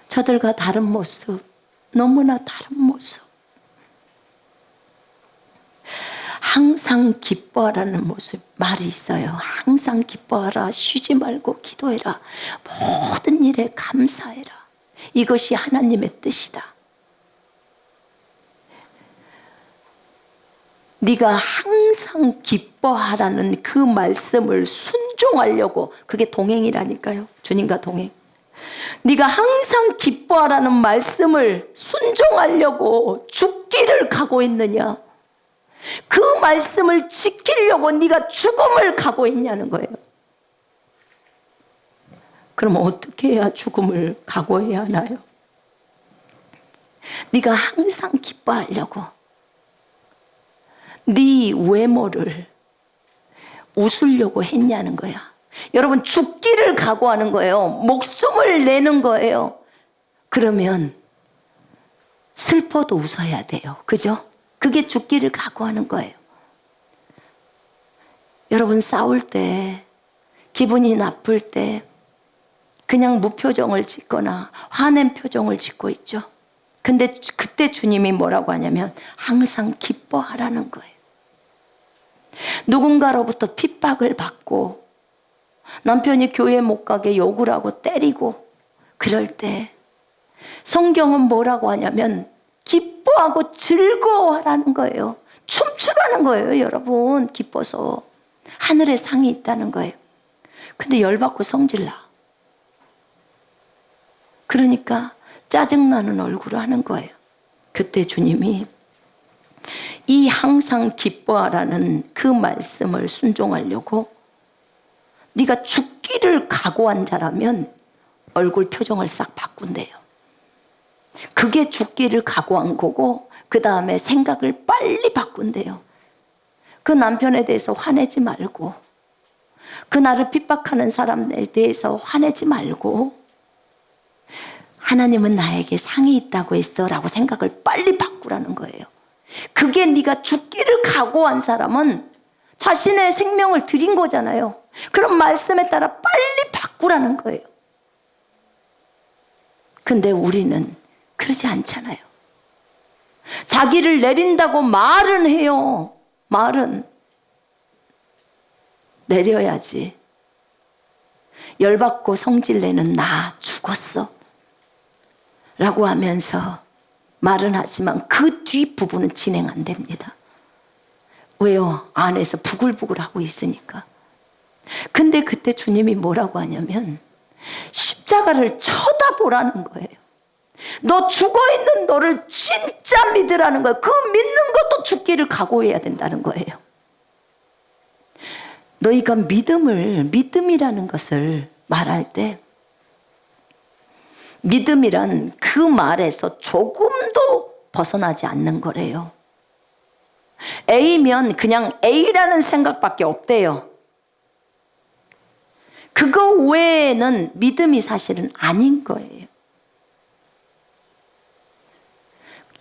저들과 다른 모습, 너무나 다른 모습. 항상 기뻐하라는 모습, 말이 있어요. 항상 기뻐하라, 쉬지 말고 기도해라, 모든 일에 감사해라. 이것이 하나님의 뜻이다. 네가 항상 기뻐하라는 그 말씀을 순종하려고, 그게 동행이라니까요. 주님과 동행. 네가 항상 기뻐하라는 말씀을 순종하려고 죽기를 가고 있느냐? 그 말씀을 지키려고 네가 죽음을 가고 있냐는 거예요. 그럼 어떻게 해야 죽음을 각오해야 하나요? 네가 항상 기뻐하려고 네 외모를 웃으려고 했냐는 거야. 여러분, 죽기를 각오하는 거예요. 목숨을 내는 거예요. 그러면 슬퍼도 웃어야 돼요. 그죠? 그게 죽기를 각오하는 거예요. 여러분, 싸울 때, 기분이 나쁠 때 그냥 무표정을 짓거나 화낸 표정을 짓고 있죠. 근데 그때 주님이 뭐라고 하냐면 항상 기뻐하라는 거예요. 누군가로부터 핍박을 받고 남편이 교회 못 가게 욕을 하고 때리고 그럴 때 성경은 뭐라고 하냐면 기뻐하고 즐거워하라는 거예요. 춤추라는 거예요, 여러분. 기뻐서 하늘에 상이 있다는 거예요. 근데 열받고 성질나. 그러니까 짜증나는 얼굴을 하는 거예요. 그때 주님이 이 항상 기뻐하라는 그 말씀을 순종하려고 네가 죽기를 각오한 자라면 얼굴 표정을 싹 바꾼대요. 그게 죽기를 각오한 거고 그 다음에 생각을 빨리 바꾼대요. 그 남편에 대해서 화내지 말고, 그 나를 핍박하는 사람에 대해서 화내지 말고, 하나님은 나에게 상이 있다고 했어 라고 생각을 빨리 바꾸라는 거예요. 그게 네가 죽기를 각오한 사람은 자신의 생명을 드린 거잖아요. 그런 말씀에 따라 빨리 바꾸라는 거예요. 근데 우리는 그러지 않잖아요. 자기를 내린다고 말은 해요. 말은 내려야지. 열받고 성질내는 나 죽었어 라고 하면서 말은 하지만 그 뒷부분은 진행 안 됩니다. 왜요? 안에서 부글부글하고 있으니까. 근데 그때 주님이 뭐라고 하냐면 십자가를 쳐다보라는 거예요. 너 죽어있는 너를 진짜 믿으라는 거예요. 그 믿는 것도 죽기를 각오해야 된다는 거예요. 너희가 믿음이라는 것을 말할 때, 믿음이란 그 말에서 조금도 벗어나지 않는 거래요. A면 그냥 A라는 생각밖에 없대요. 그거 외에는 믿음이 사실은 아닌 거예요.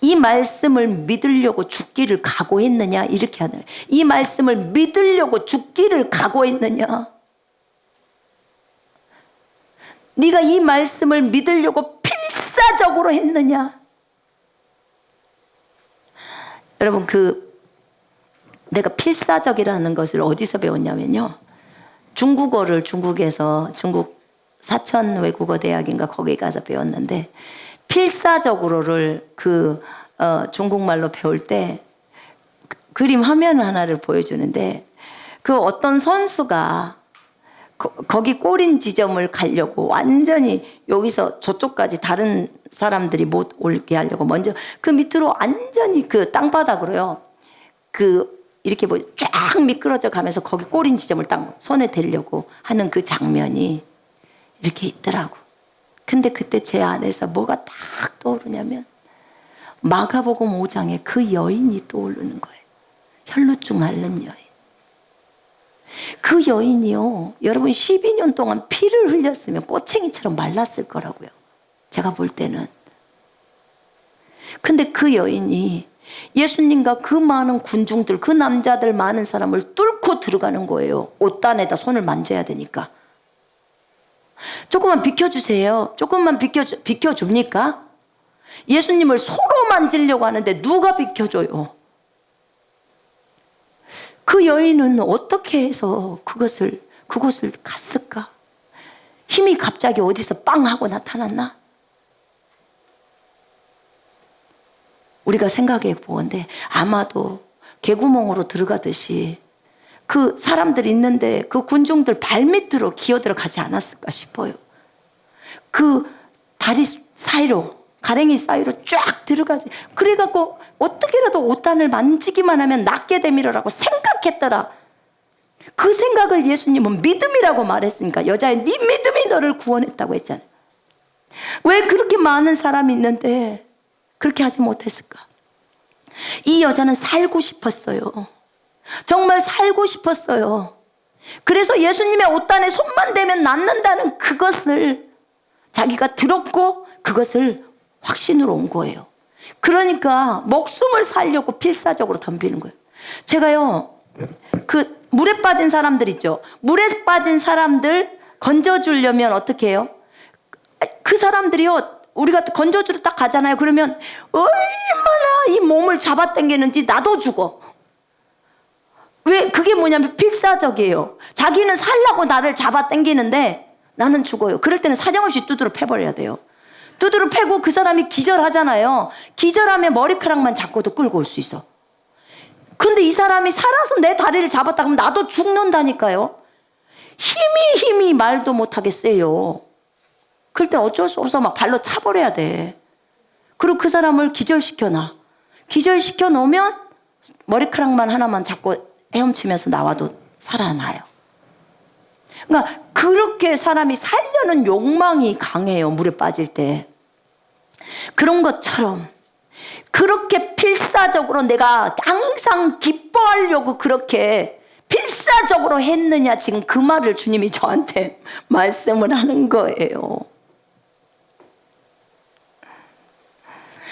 이 말씀을 믿으려고 죽기를 각오했느냐, 이렇게 하는 거예요. 이 말씀을 믿으려고 죽기를 각오했느냐, 네가 이 말씀을 믿으려고 필사적으로 했느냐. 여러분, 내가 필사적이라는 것을 어디서 배웠냐면요, 중국어를 중국에서 중국 사천 외국어 대학인가 거기 가서 배웠는데, 필사적으로를 중국말로 배울 때 그림 화면 하나를 보여주는데, 그 어떤 선수가 거기 골인 지점을 가려고 완전히 여기서 저쪽까지 다른 사람들이 못 올게 하려고 먼저 그 밑으로 완전히 그 땅바닥으로요, 이렇게 쫙 미끄러져 가면서 거기 골인 지점을 딱 손에 대려고 하는 그 장면이 이렇게 있더라고. 근데 그때 제 안에서 뭐가 딱 떠오르냐면 마가복음 5장에 그 여인이 떠오르는 거예요. 혈루증 앓는 여인. 그 여인이요, 여러분 12년 동안 피를 흘렸으면 꼬챙이처럼 말랐을 거라고요, 제가 볼 때는. 근데 그 여인이 예수님과 그 많은 군중들, 그 남자들 많은 사람을 뚫고 들어가는 거예요. 옷단에다 손을 만져야 되니까. 조금만 비켜주세요. 조금만 비켜줍니까? 예수님을 서로 만지려고 하는데 누가 비켜줘요? 그 여인은 어떻게 해서 그곳을 갔을까? 힘이 갑자기 어디서 빵 하고 나타났나? 우리가 생각해 보건대 아마도 개구멍으로 들어가듯이 그 사람들이 있는데 그 군중들 발밑으로 기어들어 가지 않았을까 싶어요. 그 다리 사이로, 가랭이 사이로 쫙 들어가지. 그래갖고 어떻게라도 옷단을 만지기만 하면 낫게 되미라고 생각했더라. 그 생각을 예수님은 믿음이라고 말했으니까, 여자의 네 믿음이 너를 구원했다고 했잖아요. 왜 그렇게 많은 사람이 있는데 그렇게 하지 못했을까? 이 여자는 살고 싶었어요. 정말 살고 싶었어요. 그래서 예수님의 옷단에 손만 대면 낫는다는 그것을 자기가 들었고 그것을 확신으로 온 거예요. 그러니까 목숨을 살려고 필사적으로 덤비는 거예요. 제가요, 그 물에 빠진 사람들 있죠. 물에 빠진 사람들 건져주려면 어떻게 해요? 그 사람들이요, 우리가 건져주러 딱 가잖아요. 그러면 얼마나 이 몸을 잡아당기는지 나도 죽어. 왜? 그게 뭐냐면 필사적이에요. 자기는 살라고 나를 잡아당기는데 나는 죽어요. 그럴 때는 사정없이 두드러 패버려야 돼요. 두드러 패고 그 사람이 기절하잖아요. 기절하면 머리카락만 잡고도 끌고 올 수 있어. 근데 이 사람이 살아서 내 다리를 잡았다 그러면 나도 죽는다니까요. 힘이 말도 못하게 세요. 그럴 때 어쩔 수 없어 막 발로 차버려야 돼. 그리고 그 사람을 기절시켜놔. 기절시켜 놓으면 머리카락만 하나만 잡고 헤엄치면서 나와도 살아나요. 그러니까 그렇게 사람이 살려는 욕망이 강해요, 물에 빠질 때. 그런 것처럼 그렇게 필사적으로 내가 항상 기뻐하려고 그렇게 필사적으로 했느냐, 지금 그 말을 주님이 저한테 말씀을 하는 거예요.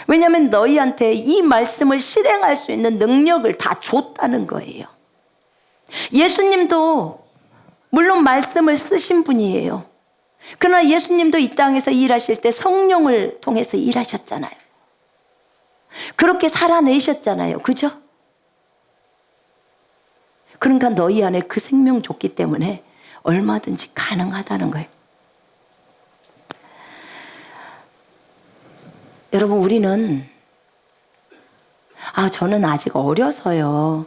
왜냐하면 너희한테 이 말씀을 실행할 수 있는 능력을 다 줬다는 거예요. 예수님도 물론 말씀을 쓰신 분이에요. 그러나 예수님도 이 땅에서 일하실 때 성령을 통해서 일하셨잖아요. 그렇게 살아내셨잖아요. 그죠? 그러니까 너희 안에 그 생명 줬기 때문에 얼마든지 가능하다는 거예요. 여러분, 우리는 저는 아직 어려서요.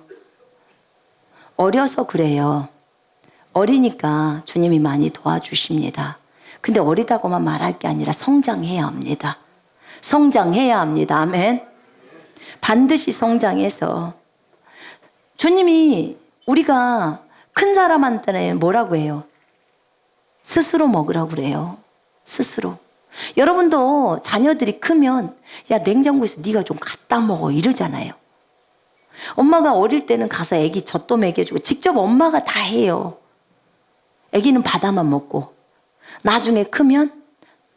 어려서 그래요. 어리니까 주님이 많이 도와주십니다. 근데 어리다고만 말할 게 아니라 성장해야 합니다. 성장해야 합니다. 아멘. 반드시 성장해서 주님이 우리가 큰 사람한테는 뭐라고 해요? 스스로 먹으라고 그래요. 스스로. 여러분도 자녀들이 크면 야, 냉장고에서 네가 좀 갖다 먹어 이러잖아요. 엄마가 어릴 때는 가서 애기 젖도 먹여주고 직접 엄마가 다 해요. 애기는 받아만 먹고 나중에 크면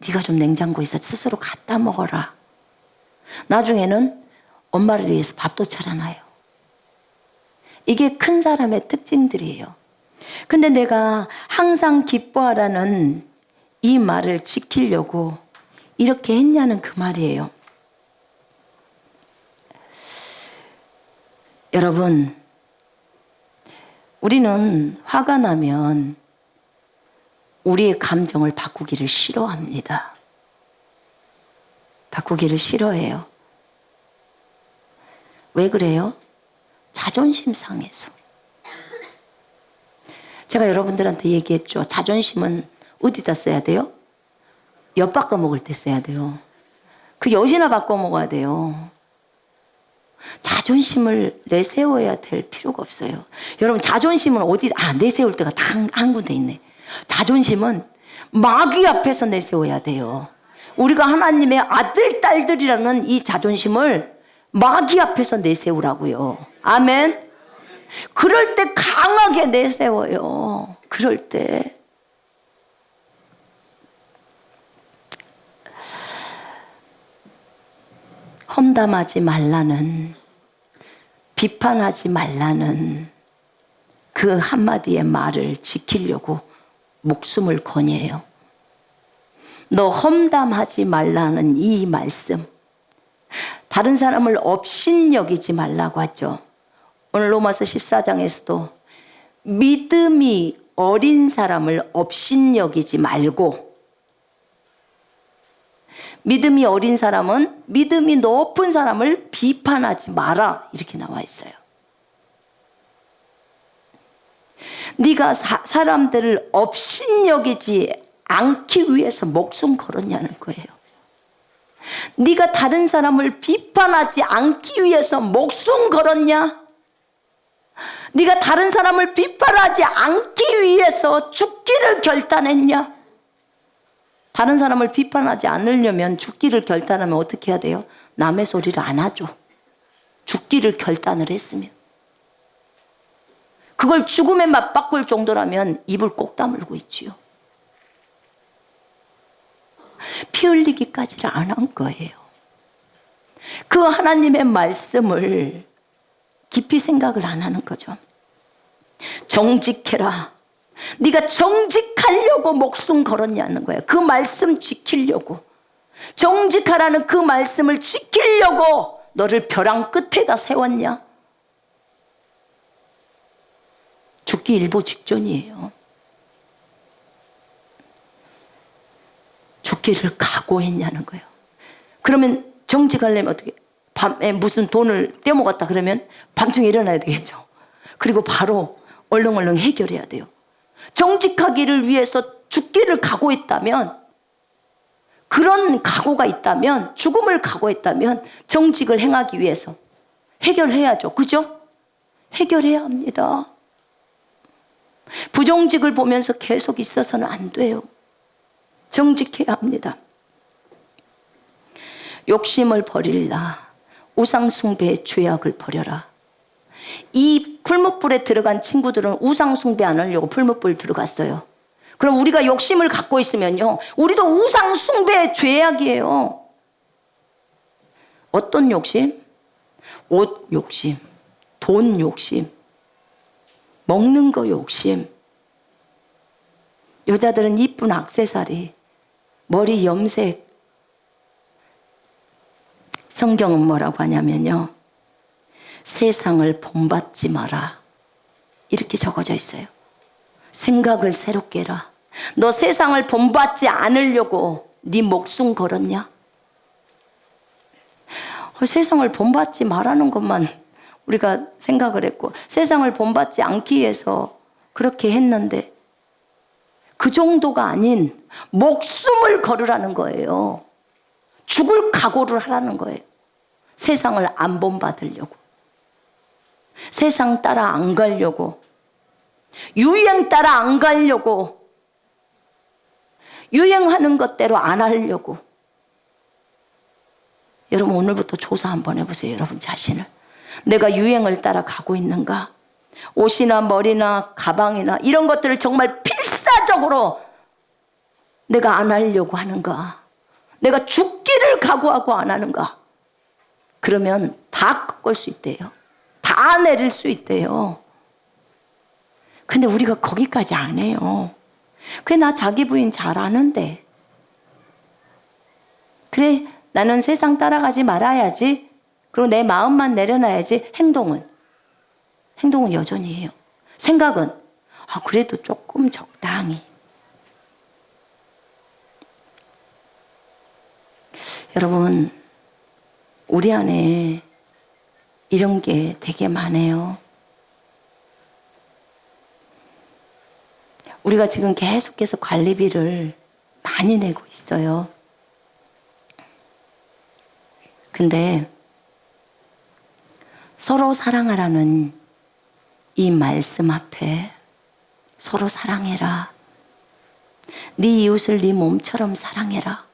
네가 좀 냉장고에서 스스로 갖다 먹어라. 나중에는 엄마를 위해서 밥도 차려놔요. 이게 큰 사람의 특징들이에요. 근데 내가 항상 기뻐하라는 이 말을 지키려고 이렇게 했냐는 그 말이에요. 여러분, 우리는 화가 나면 우리의 감정을 바꾸기를 싫어합니다. 바꾸기를 싫어해요. 왜 그래요? 자존심 상해서. 제가 여러분들한테 얘기했죠. 자존심은 어디다 써야 돼요? 엿 바꿔 먹을 때 써야 돼요. 그 엿이나 바꿔 먹어야 돼요. 자존심을 내세워야 될 필요가 없어요. 여러분, 자존심은 어디, 내세울 때가 다 한 군데 있네. 자존심은 마귀 앞에서 내세워야 돼요. 우리가 하나님의 아들, 딸들이라는 이 자존심을 마귀 앞에서 내세우라고요. 아멘. 그럴 때 강하게 내세워요. 그럴 때. 험담하지 말라는, 비판하지 말라는 그 한마디의 말을 지키려고 목숨을 거녀요. 너 험담하지 말라는 이 말씀, 다른 사람을 업신여기지 말라고 하죠. 오늘 로마서 14장에서도 믿음이 어린 사람을 업신여기지 말고, 믿음이 어린 사람은 믿음이 높은 사람을 비판하지 마라, 이렇게 나와 있어요. 네가 사람들을 업신여기지 않기 위해서 목숨 걸었냐는 거예요. 네가 다른 사람을 비판하지 않기 위해서 목숨 걸었냐? 네가 다른 사람을 비판하지 않기 위해서 죽기를 결단했냐? 다른 사람을 비판하지 않으려면, 죽기를 결단하면 어떻게 해야 돼요? 남의 소리를 안 하죠. 죽기를 결단을 했으면. 그걸 죽음에 맞바꿀 정도라면 입을 꼭 다물고 있지요. 피 흘리기까지를 안 한 거예요. 그 하나님의 말씀을 깊이 생각을 안 하는 거죠. 정직해라. 네가 정직하려고 목숨 걸었냐는 거예요. 그 말씀 지키려고. 정직하라는 그 말씀을 지키려고 너를 벼랑 끝에다 세웠냐? 죽기 일보 직전이에요. 죽기를 각오했냐는 거예요. 그러면 정직하려면 어떻게? 밤에 무슨 돈을 떼먹었다 그러면 밤중에 일어나야 되겠죠. 그리고 바로 얼렁얼렁 해결해야 돼요. 정직하기를 위해서 죽기를 각오했다면, 그런 각오가 있다면, 죽음을 각오했다면 정직을 행하기 위해서 해결해야죠. 그죠? 해결해야 합니다. 부정직을 보면서 계속 있어서는 안 돼요. 정직해야 합니다. 욕심을 버릴라. 우상숭배의 죄악을 버려라. 이 풀무불에 들어간 친구들은 우상숭배 안 하려고 풀무불 들어갔어요. 그럼 우리가 욕심을 갖고 있으면요, 우리도 우상숭배의 죄악이에요. 어떤 욕심? 옷 욕심, 돈 욕심, 먹는 거 욕심. 여자들은 이쁜 액세서리, 머리 염색. 성경은 뭐라고 하냐면요, 세상을 본받지 마라, 이렇게 적어져 있어요. 생각을 새롭게 해라. 너 세상을 본받지 않으려고 네 목숨 걸었냐? 세상을 본받지 말라는 것만 우리가 생각을 했고, 세상을 본받지 않기 위해서 그렇게 했는데, 그 정도가 아닌 목숨을 걸으라는 거예요. 죽을 각오를 하라는 거예요. 세상을 안 본받으려고, 세상 따라 안 가려고, 유행 따라 안 가려고, 유행하는 것대로 안 하려고. 여러분, 오늘부터 조사 한번 해보세요. 여러분 자신을. 내가 유행을 따라 가고 있는가? 옷이나 머리나 가방이나 이런 것들을 정말 필사적으로 내가 안 하려고 하는가? 내가 죽기를 각오하고 안 하는가? 그러면 다 꺾을 수 있대요. 다 내릴 수 있대요. 근데 우리가 거기까지 안 해요. 그래, 나 자기 부인 잘 아는데, 그래, 나는 세상 따라가지 말아야지, 그리고 내 마음만 내려놔야지. 행동은 여전히 해요. 생각은 그래도 조금 적당히. 여러분, 우리 안에 이런 게 되게 많아요. 우리가 지금 계속해서 관리비를 많이 내고 있어요. 근데 서로 사랑하라는 이 말씀 앞에 서로 사랑해라, 네 이웃을 네 몸처럼 사랑해라,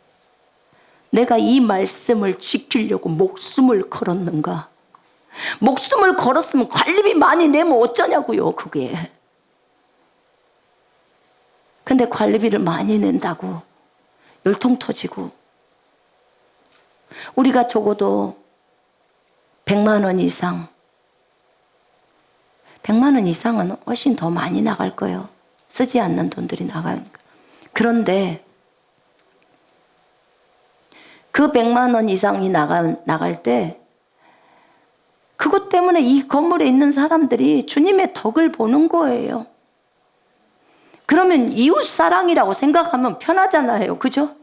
내가 이 말씀을 지키려고 목숨을 걸었는가? 목숨을 걸었으면 관리비 많이 내면 어쩌냐고요, 그게. 근데 관리비를 많이 낸다고 열통 터지고, 우리가 적어도 100만 원 이상, 100만 원 이상은 훨씬 더 많이 나갈 거예요. 쓰지 않는 돈들이 나가니까. 그런데 그 100만 원 이상이 나갈 때, 그것 때문에 이 건물에 있는 사람들이 주님의 덕을 보는 거예요. 그러면 이웃사랑이라고 생각하면 편하잖아요. 그죠?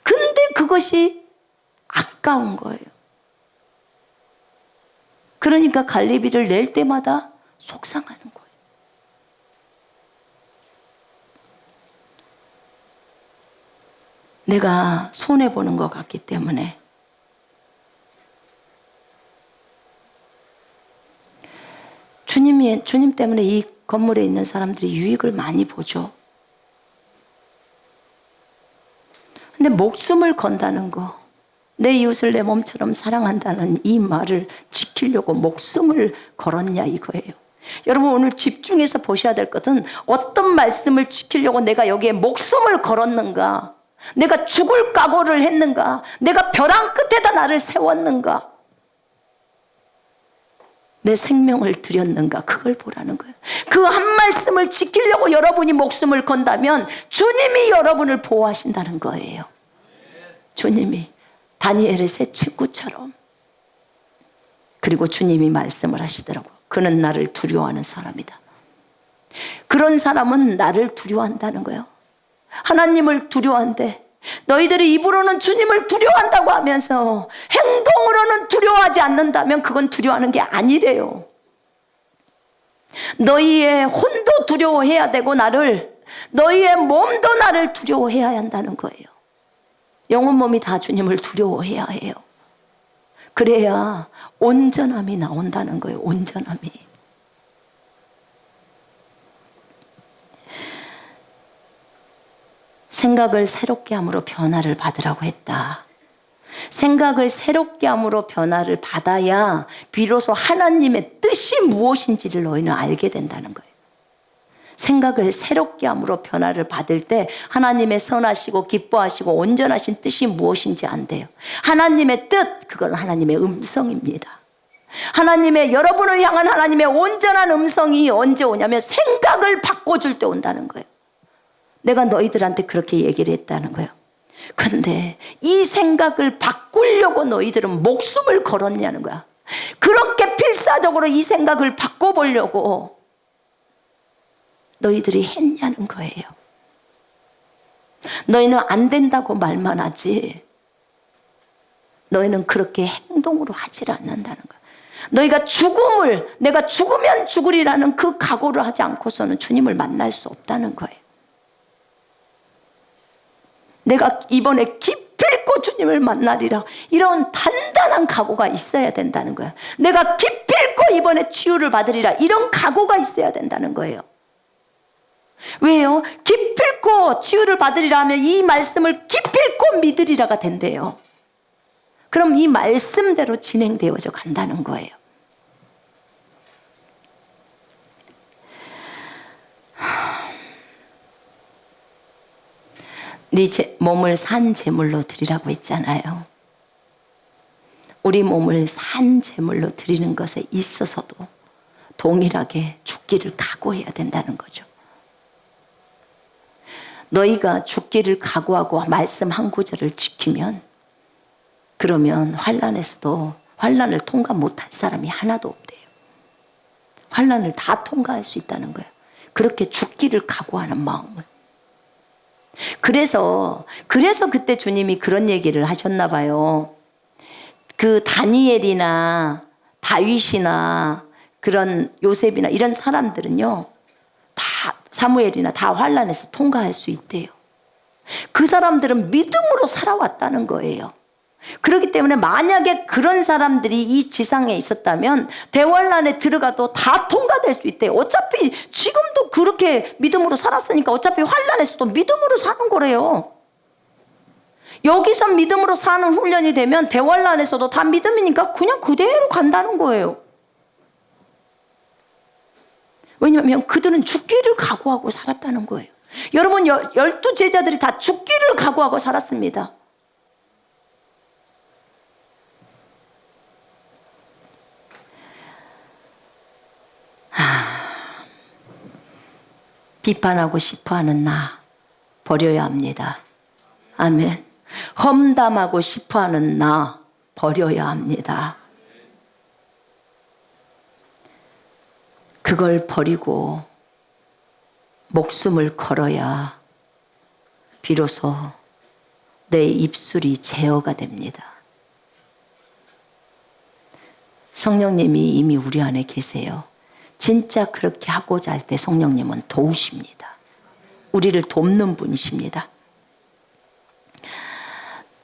근데 그것이 아까운 거예요. 그러니까 관리비를 낼 때마다 속상하는 거예요. 내가 손해보는 것 같기 때문에. 주님 때문에 이 건물에 있는 사람들이 유익을 많이 보죠. 근데 목숨을 건다는 거, 내 이웃을 내 몸처럼 사랑한다는 이 말을 지키려고 목숨을 걸었냐, 이거예요. 여러분, 오늘 집중해서 보셔야 될 것은 어떤 말씀을 지키려고 내가 여기에 목숨을 걸었는가? 내가 죽을 각오를 했는가? 내가 벼랑 끝에다 나를 세웠는가? 내 생명을 드렸는가? 그걸 보라는 거예요. 그 한 말씀을 지키려고 여러분이 목숨을 건다면 주님이 여러분을 보호하신다는 거예요. 주님이 다니엘의 세 친구처럼. 그리고 주님이 말씀을 하시더라고. 그는 나를 두려워하는 사람이다. 그런 사람은 나를 두려워한다는 거예요. 하나님을 두려워한대. 너희들이 입으로는 주님을 두려워한다고 하면서 행동으로는 두려워하지 않는다면 그건 두려워하는 게 아니래요. 너희의 혼도 두려워해야 되고, 너희의 몸도 나를 두려워해야 한다는 거예요. 영혼 몸이 다 주님을 두려워해야 해요. 그래야 온전함이 나온다는 거예요. 온전함이. 생각을 새롭게 함으로 변화를 받으라고 했다. 생각을 새롭게 함으로 변화를 받아야 비로소 하나님의 뜻이 무엇인지를 너희는 알게 된다는 거예요. 생각을 새롭게 함으로 변화를 받을 때 하나님의 선하시고 기뻐하시고 온전하신 뜻이 무엇인지 안돼요. 하나님의 뜻, 그건 하나님의 음성입니다. 하나님의, 여러분을 향한 하나님의 온전한 음성이 언제 오냐면 생각을 바꿔줄 때 온다는 거예요. 내가 너희들한테 그렇게 얘기를 했다는 거예요. 근데 이 생각을 바꾸려고 너희들은 목숨을 걸었냐는 거야. 그렇게 필사적으로 이 생각을 바꿔보려고 너희들이 했냐는 거예요. 너희는 안 된다고 말만 하지 너희는 그렇게 행동으로 하질 않는다는 거야. 너희가 죽음을, 내가 죽으면 죽으리라는 그 각오를 하지 않고서는 주님을 만날 수 없다는 거예요. 내가 이번에 기필코 주님을 만나리라, 이런 단단한 각오가 있어야 된다는 거야. 내가 기필코 이번에 치유를 받으리라, 이런 각오가 있어야 된다는 거예요. 왜요? 기필코 치유를 받으리라 하면 이 말씀을 기필코 믿으리라가 된대요. 그럼 이 말씀대로 진행되어져 간다는 거예요. 네 몸을 산 제물로 드리라고 했잖아요. 우리 몸을 산 제물로 드리는 것에 있어서도 동일하게 죽기를 각오해야 된다는 거죠. 너희가 죽기를 각오하고 말씀 한 구절을 지키면, 그러면 환난에서도 환난을 통과 못할 사람이 하나도 없대요. 환난을 다 통과할 수 있다는 거예요. 그렇게 죽기를 각오하는 마음을. 그래서 그때 주님이 그런 얘기를 하셨나 봐요. 그 다니엘이나 다윗이나 그런 요셉이나 이런 사람들은요, 다 사무엘이나 다 환난에서 통과할 수 있대요. 그 사람들은 믿음으로 살아왔다는 거예요. 그렇기 때문에 만약에 그런 사람들이 이 지상에 있었다면 대환난에 들어가도 다 통과될 수 있대요. 어차피 지금도 그렇게 믿음으로 살았으니까 어차피 환난에서도 믿음으로 사는 거래요. 여기서 믿음으로 사는 훈련이 되면 대환난에서도 다 믿음이니까 그냥 그대로 간다는 거예요. 왜냐하면 그들은 죽기를 각오하고 살았다는 거예요. 여러분, 12 제자들이 다 죽기를 각오하고 살았습니다. 비판하고 싶어하는 나 버려야 합니다. 아멘. 험담하고 싶어하는 나 버려야 합니다. 그걸 버리고 목숨을 걸어야 비로소 내 입술이 제어가 됩니다. 성령님이 이미 우리 안에 계세요. 진짜 그렇게 하고자 할 때 성령님은 도우십니다. 우리를 돕는 분이십니다.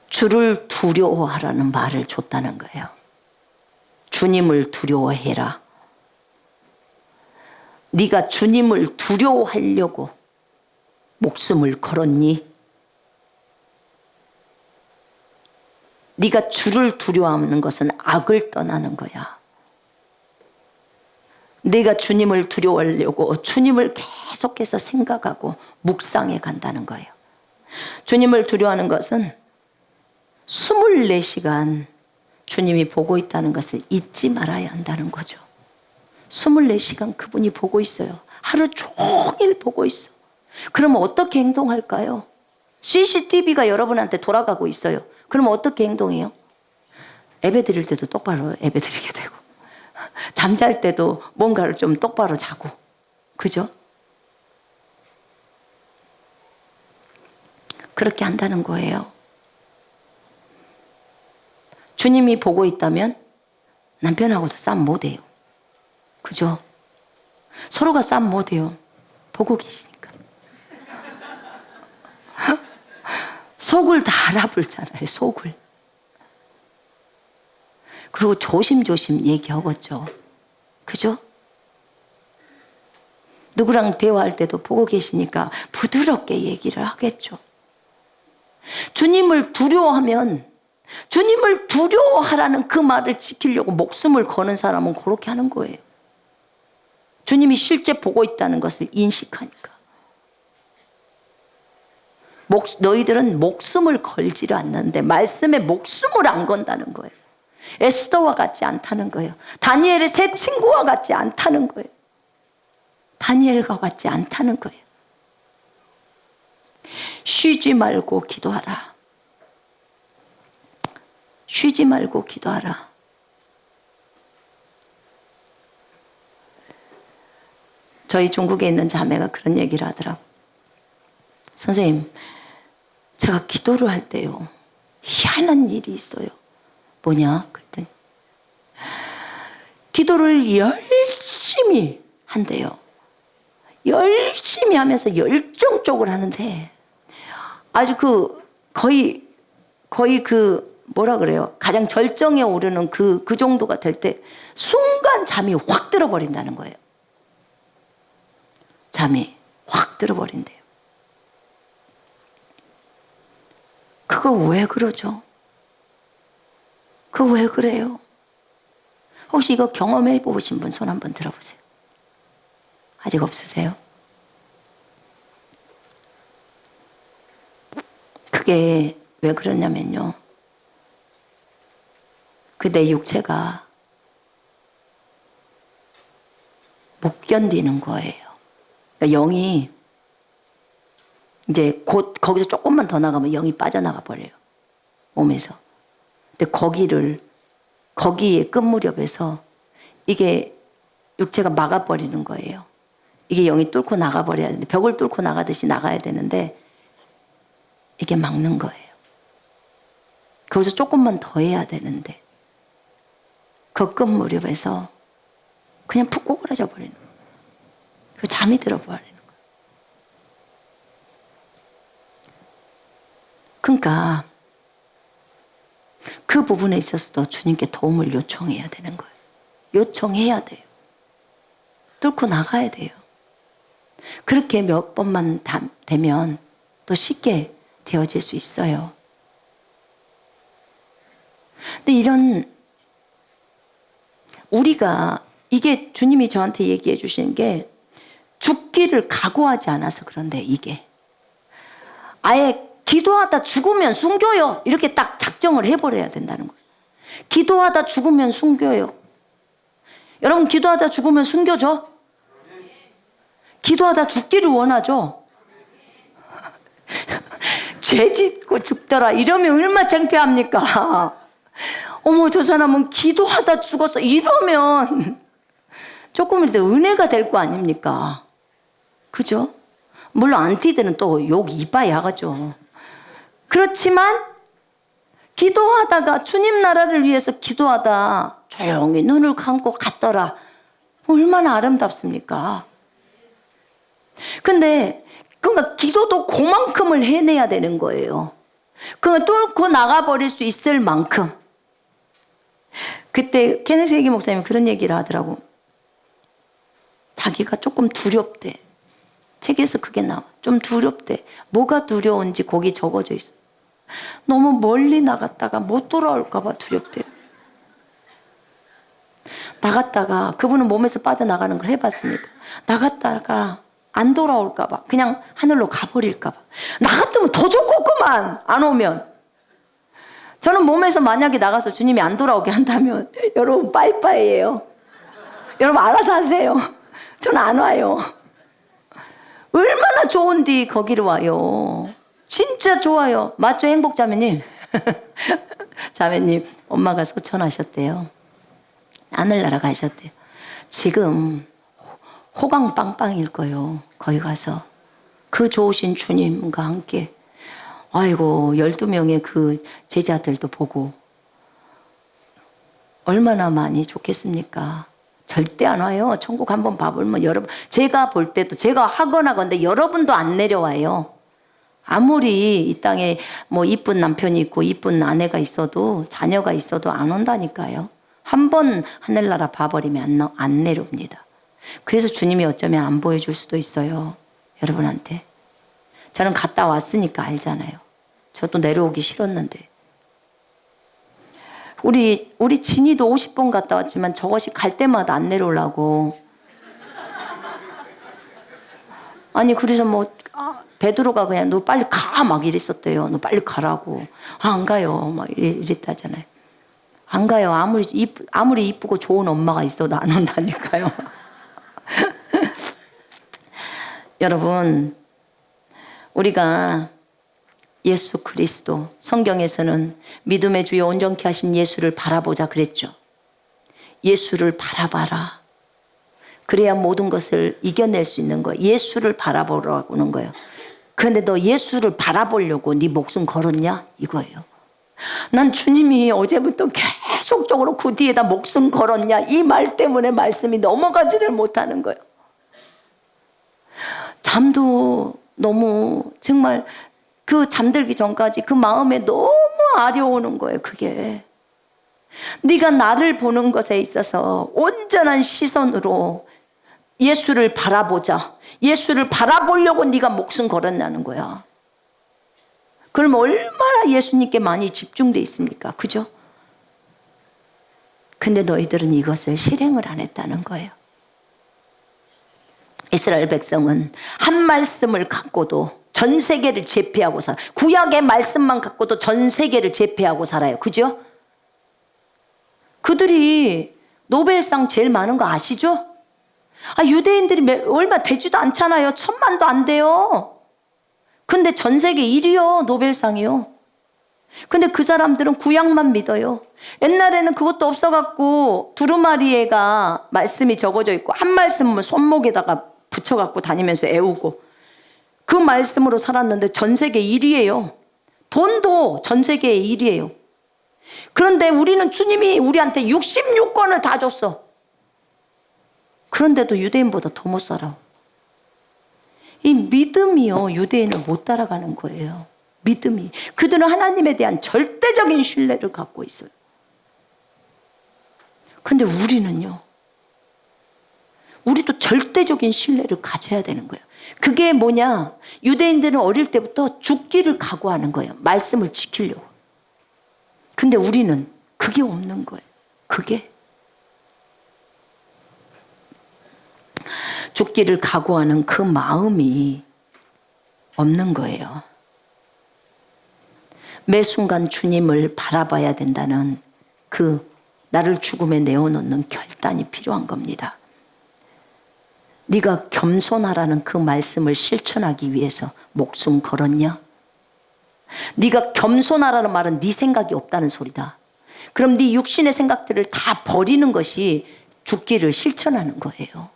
주를 두려워하라는 말을 줬다는 거예요. 주님을 두려워해라. 네가 주님을 두려워하려고 목숨을 걸었니? 네가 주를 두려워하는 것은 악을 떠나는 거야. 내가 주님을 두려워하려고 주님을 계속해서 생각하고 묵상해 간다는 거예요. 주님을 두려워하는 것은 24시간 주님이 보고 있다는 것을 잊지 말아야 한다는 거죠. 24시간 그분이 보고 있어요. 하루 종일 보고 있어. 그러면 어떻게 행동할까요? CCTV가 여러분한테 돌아가고 있어요. 그러면 어떻게 행동해요? 예배 드릴 때도 똑바로 예배 드리게 되고, 잠잘 때도 뭔가를 좀 똑바로 자고, 그죠? 그렇게 한다는 거예요. 주님이 보고 있다면 남편하고도 싸움 못해요. 그죠? 서로가 싸움 못해요. 보고 계시니까. 속을 다 알아보잖아요. 속을. 그리고 조심조심 얘기하겠죠. 그죠? 누구랑 대화할 때도 보고 계시니까 부드럽게 얘기를 하겠죠. 주님을 두려워하면 주님을 두려워하라는 그 말을 지키려고 목숨을 거는 사람은 그렇게 하는 거예요. 주님이 실제 보고 있다는 것을 인식하니까. 너희들은 목숨을 걸지를 않는데 말씀에 목숨을 안 건다는 거예요. 에스더와 같지 않다는 거예요. 다니엘의 세 친구와 같지 않다는 거예요. 다니엘과 같지 않다는 거예요. 쉬지 말고 기도하라. 쉬지 말고 기도하라. 저희 중국에 있는 자매가 그런 얘기를 하더라고. 선생님, 제가 기도를 할 때요, 희한한 일이 있어요. 뭐냐? 그랬더니 기도를 열심히 한대요. 열심히 하면서 열정적으로 하는데 아주 거의 뭐라 그래요? 가장 절정에 오르는 그 정도가 될 때 순간 잠이 확 들어버린다는 거예요. 잠이 확 들어버린대요. 그거 왜 그러죠? 그거 왜 그래요? 혹시 이거 경험해 보신 분 손 한번 들어보세요. 아직 없으세요? 그게 왜 그러냐면요, 그 내 육체가 못 견디는 거예요. 그러니까 영이 이제 곧 거기서 조금만 더 나가면 영이 빠져나가 버려요, 몸에서. 근데 거기에 끝무렵에서 이게 육체가 막아버리는 거예요. 이게 영이 뚫고 나가버려야 되는데, 벽을 뚫고 나가듯이 나가야 되는데 이게 막는 거예요. 거기서 조금만 더 해야 되는데 그 끝무렵에서 그냥 푹 꼬그라져 버리는 거예요. 그 잠이 들어버리는 거예요. 그러니까 그 부분에 있어서도 주님께 도움을 요청해야 되는 거예요. 요청해야 돼요. 뚫고 나가야 돼요. 그렇게 몇 번만 되면 또 쉽게 되어질 수 있어요. 근데 우리가 이게 주님이 저한테 얘기해 주시는 게 죽기를 각오하지 않아서 그런데, 이게 아예 기도하다 죽으면 숨겨요 이렇게 딱 작정을 해버려야 된다는 거예요. 기도하다 죽으면 숨겨요. 여러분, 기도하다 죽으면 숨겨져? 기도하다 죽기를 원하죠? 죄 짓고 죽더라 이러면 얼마나 창피합니까? 어머, 저 사람은 기도하다 죽었어 이러면 조금이라도 은혜가 될 거 아닙니까? 그죠? 물론 안티들은 또 욕 이빠이 하겠죠. 그렇지만 기도하다가 주님 나라를 위해서 기도하다 조용히 눈을 감고 갔더라, 얼마나 아름답습니까? 근데 그러니까 기도도 그만큼을 해내야 되는 거예요. 그걸 뚫고 나가버릴 수 있을 만큼. 그때 케네스 해기 목사님이 그런 얘기를 하더라고. 자기가 조금 두렵대. 책에서 그게 나와. 좀 두렵대. 뭐가 두려운지 거기 적어져 있어. 너무 멀리 나갔다가 못 돌아올까 봐 두렵대요. 나갔다가, 그분은 몸에서 빠져나가는 걸 해봤으니까, 나갔다가 안 돌아올까 봐, 그냥 하늘로 가버릴까 봐. 나갔으면 더 좋겠구만, 안 오면. 저는 몸에서 만약에 나가서 주님이 안 돌아오게 한다면 여러분 빠이빠이예요. 여러분 알아서 하세요. 저는 안 와요. 얼마나 좋은데 거기로 와요. 진짜 좋아요. 맞죠, 행복자매님? 자매님, 엄마가 소천하셨대요. 하늘나라 가셨대요. 지금 호강 빵빵일 거예요. 거기 가서 그 좋으신 주님과 함께. 아이고, 12명의 그 제자들도 보고 얼마나 많이 좋겠습니까? 절대 안 와요. 천국 한번 봐보면 여러분, 제가 볼 때도, 제가 하거나 건데 여러분도 안 내려와요. 아무리 이 땅에 뭐 이쁜 남편이 있고 이쁜 아내가 있어도, 자녀가 있어도 안 온다니까요. 한번 하늘나라 봐버리면 안 내려옵니다. 그래서 주님이 어쩌면 안 보여줄 수도 있어요, 여러분한테. 저는 갔다 왔으니까 알잖아요. 저도 내려오기 싫었는데. 우리 진이도 50번 갔다 왔지만 저것이 갈 때마다 안 내려오려고. 아니 그래서 뭐 베드로가 그냥 너 빨리 가 막 이랬었대요. 너 빨리 가라고. 안 가요 막 이랬다잖아요. 안 가요. 아무리 이쁘고 좋은 엄마가 있어도 안 온다니까요. 여러분, 우리가 예수 그리스도, 성경에서는 믿음의 주여 온전케 하신 예수를 바라보자 그랬죠. 예수를 바라봐라. 그래야 모든 것을 이겨낼 수 있는 거예요. 예수를 바라보라고 하는 거예요. 그런데 너 예수를 바라보려고 네 목숨 걸었냐? 이거예요. 난 주님이 어제부터 계속적으로 그 뒤에다 목숨 걸었냐? 이 말 때문에 말씀이 넘어가지를 못하는 거예요. 잠도 너무 정말 그 잠들기 전까지 그 마음에 너무 아려오는 거예요. 그게 네가 나를 보는 것에 있어서 온전한 시선으로 예수를 바라보자. 예수를 바라보려고 네가 목숨 걸었냐는 거야. 그럼 얼마나 예수님께 많이 집중돼 있습니까? 그죠? 근데 너희들은 이것을 실행을 안 했다는 거예요. 이스라엘 백성은 한 말씀을 갖고도 전 세계를 제패하고 살아요. 구약의 말씀만 갖고도 전 세계를 제패하고 살아요. 그죠? 그들이 노벨상 제일 많은 거 아시죠? 유대인들이 얼마 되지도 않잖아요. 1000만도 안 돼요. 근데 전 세계 1위요. 노벨상이요. 근데 그 사람들은 구약만 믿어요. 옛날에는 그것도 없어갖고 두루마리에가 말씀이 적어져 있고 한 말씀은 손목에다가 붙여갖고 다니면서 애우고 그 말씀으로 살았는데 전 세계 1위예요. 돈도 전 세계 1위예요. 그런데 우리는 주님이 우리한테 66권을 다 줬어. 그런데도 유대인보다 더 못 살아. 이 믿음이요, 유대인을 못 따라가는 거예요. 믿음이. 그들은 하나님에 대한 절대적인 신뢰를 갖고 있어요. 근데 우리는요, 우리도 절대적인 신뢰를 가져야 되는 거예요. 그게 뭐냐? 유대인들은 어릴 때부터 죽기를 각오하는 거예요. 말씀을 지키려고. 근데 우리는 그게 없는 거예요. 그게. 죽기를 각오하는 그 마음이 없는 거예요. 매 순간 주님을 바라봐야 된다는 그 나를 죽음에 내어놓는 결단이 필요한 겁니다. 네가 겸손하라는 그 말씀을 실천하기 위해서 목숨 걸었냐? 네가 겸손하라는 말은 네 생각이 없다는 소리다. 그럼 네 육신의 생각들을 다 버리는 것이 죽기를 실천하는 거예요.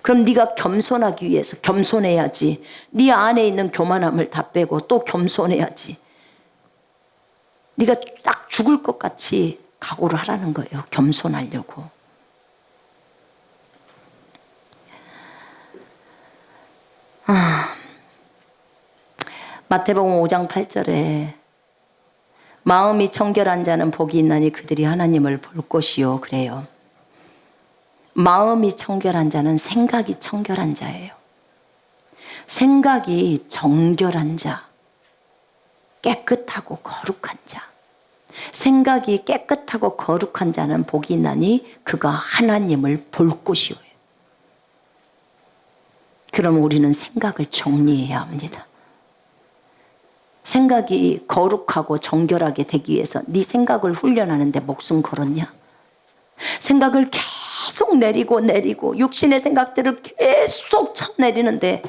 그럼 네가 겸손하기 위해서 겸손해야지. 네 안에 있는 교만함을 다 빼고 또 겸손해야지. 네가 딱 죽을 것 같이 각오를 하라는 거예요. 겸손하려고. 마태복음 5장 8절에 마음이 청결한 자는 복이 있나니 그들이 하나님을 볼 것이요 그래요. 마음이 청결한 자는 생각이 청결한 자예요. 생각이 정결한 자, 깨끗하고 거룩한 자. 생각이 깨끗하고 거룩한 자는 복이 있나니 그가 하나님을 볼 것이요. 그럼 우리는 생각을 정리해야 합니다. 생각이 거룩하고 정결하게 되기 위해서 네 생각을 훈련하는데 목숨 걸었냐? 생각을 계속 내리고 육신의 생각들을 계속 쳐내리는데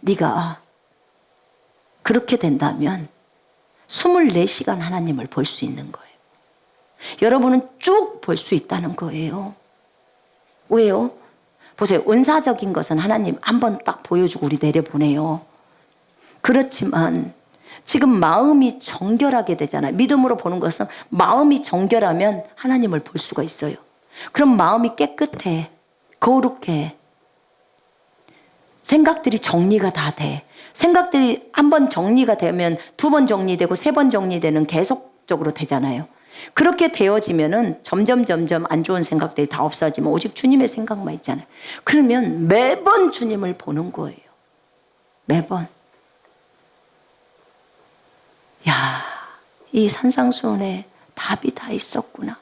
네가 그렇게 된다면 24시간 하나님을 볼 수 있는 거예요. 여러분은 쭉 볼 수 있다는 거예요. 왜요? 보세요. 은사적인 것은 하나님 한번 딱 보여주고 우리 내려보내요. 그렇지만 지금 마음이 정결하게 되잖아요. 믿음으로 보는 것은 마음이 정결하면 하나님을 볼 수가 있어요. 그럼 마음이 깨끗해, 거룩해. 생각들이 정리가 다 돼. 생각들이 한 번 정리가 되면 2번 정리되고 3번 정리되는 계속적으로 되잖아요. 그렇게 되어지면은 점점 안 좋은 생각들이 다 없어지면 오직 주님의 생각만 있잖아요. 그러면 매번 주님을 보는 거예요. 매번. 야, 이 산상수훈의 답이 다 있었구나.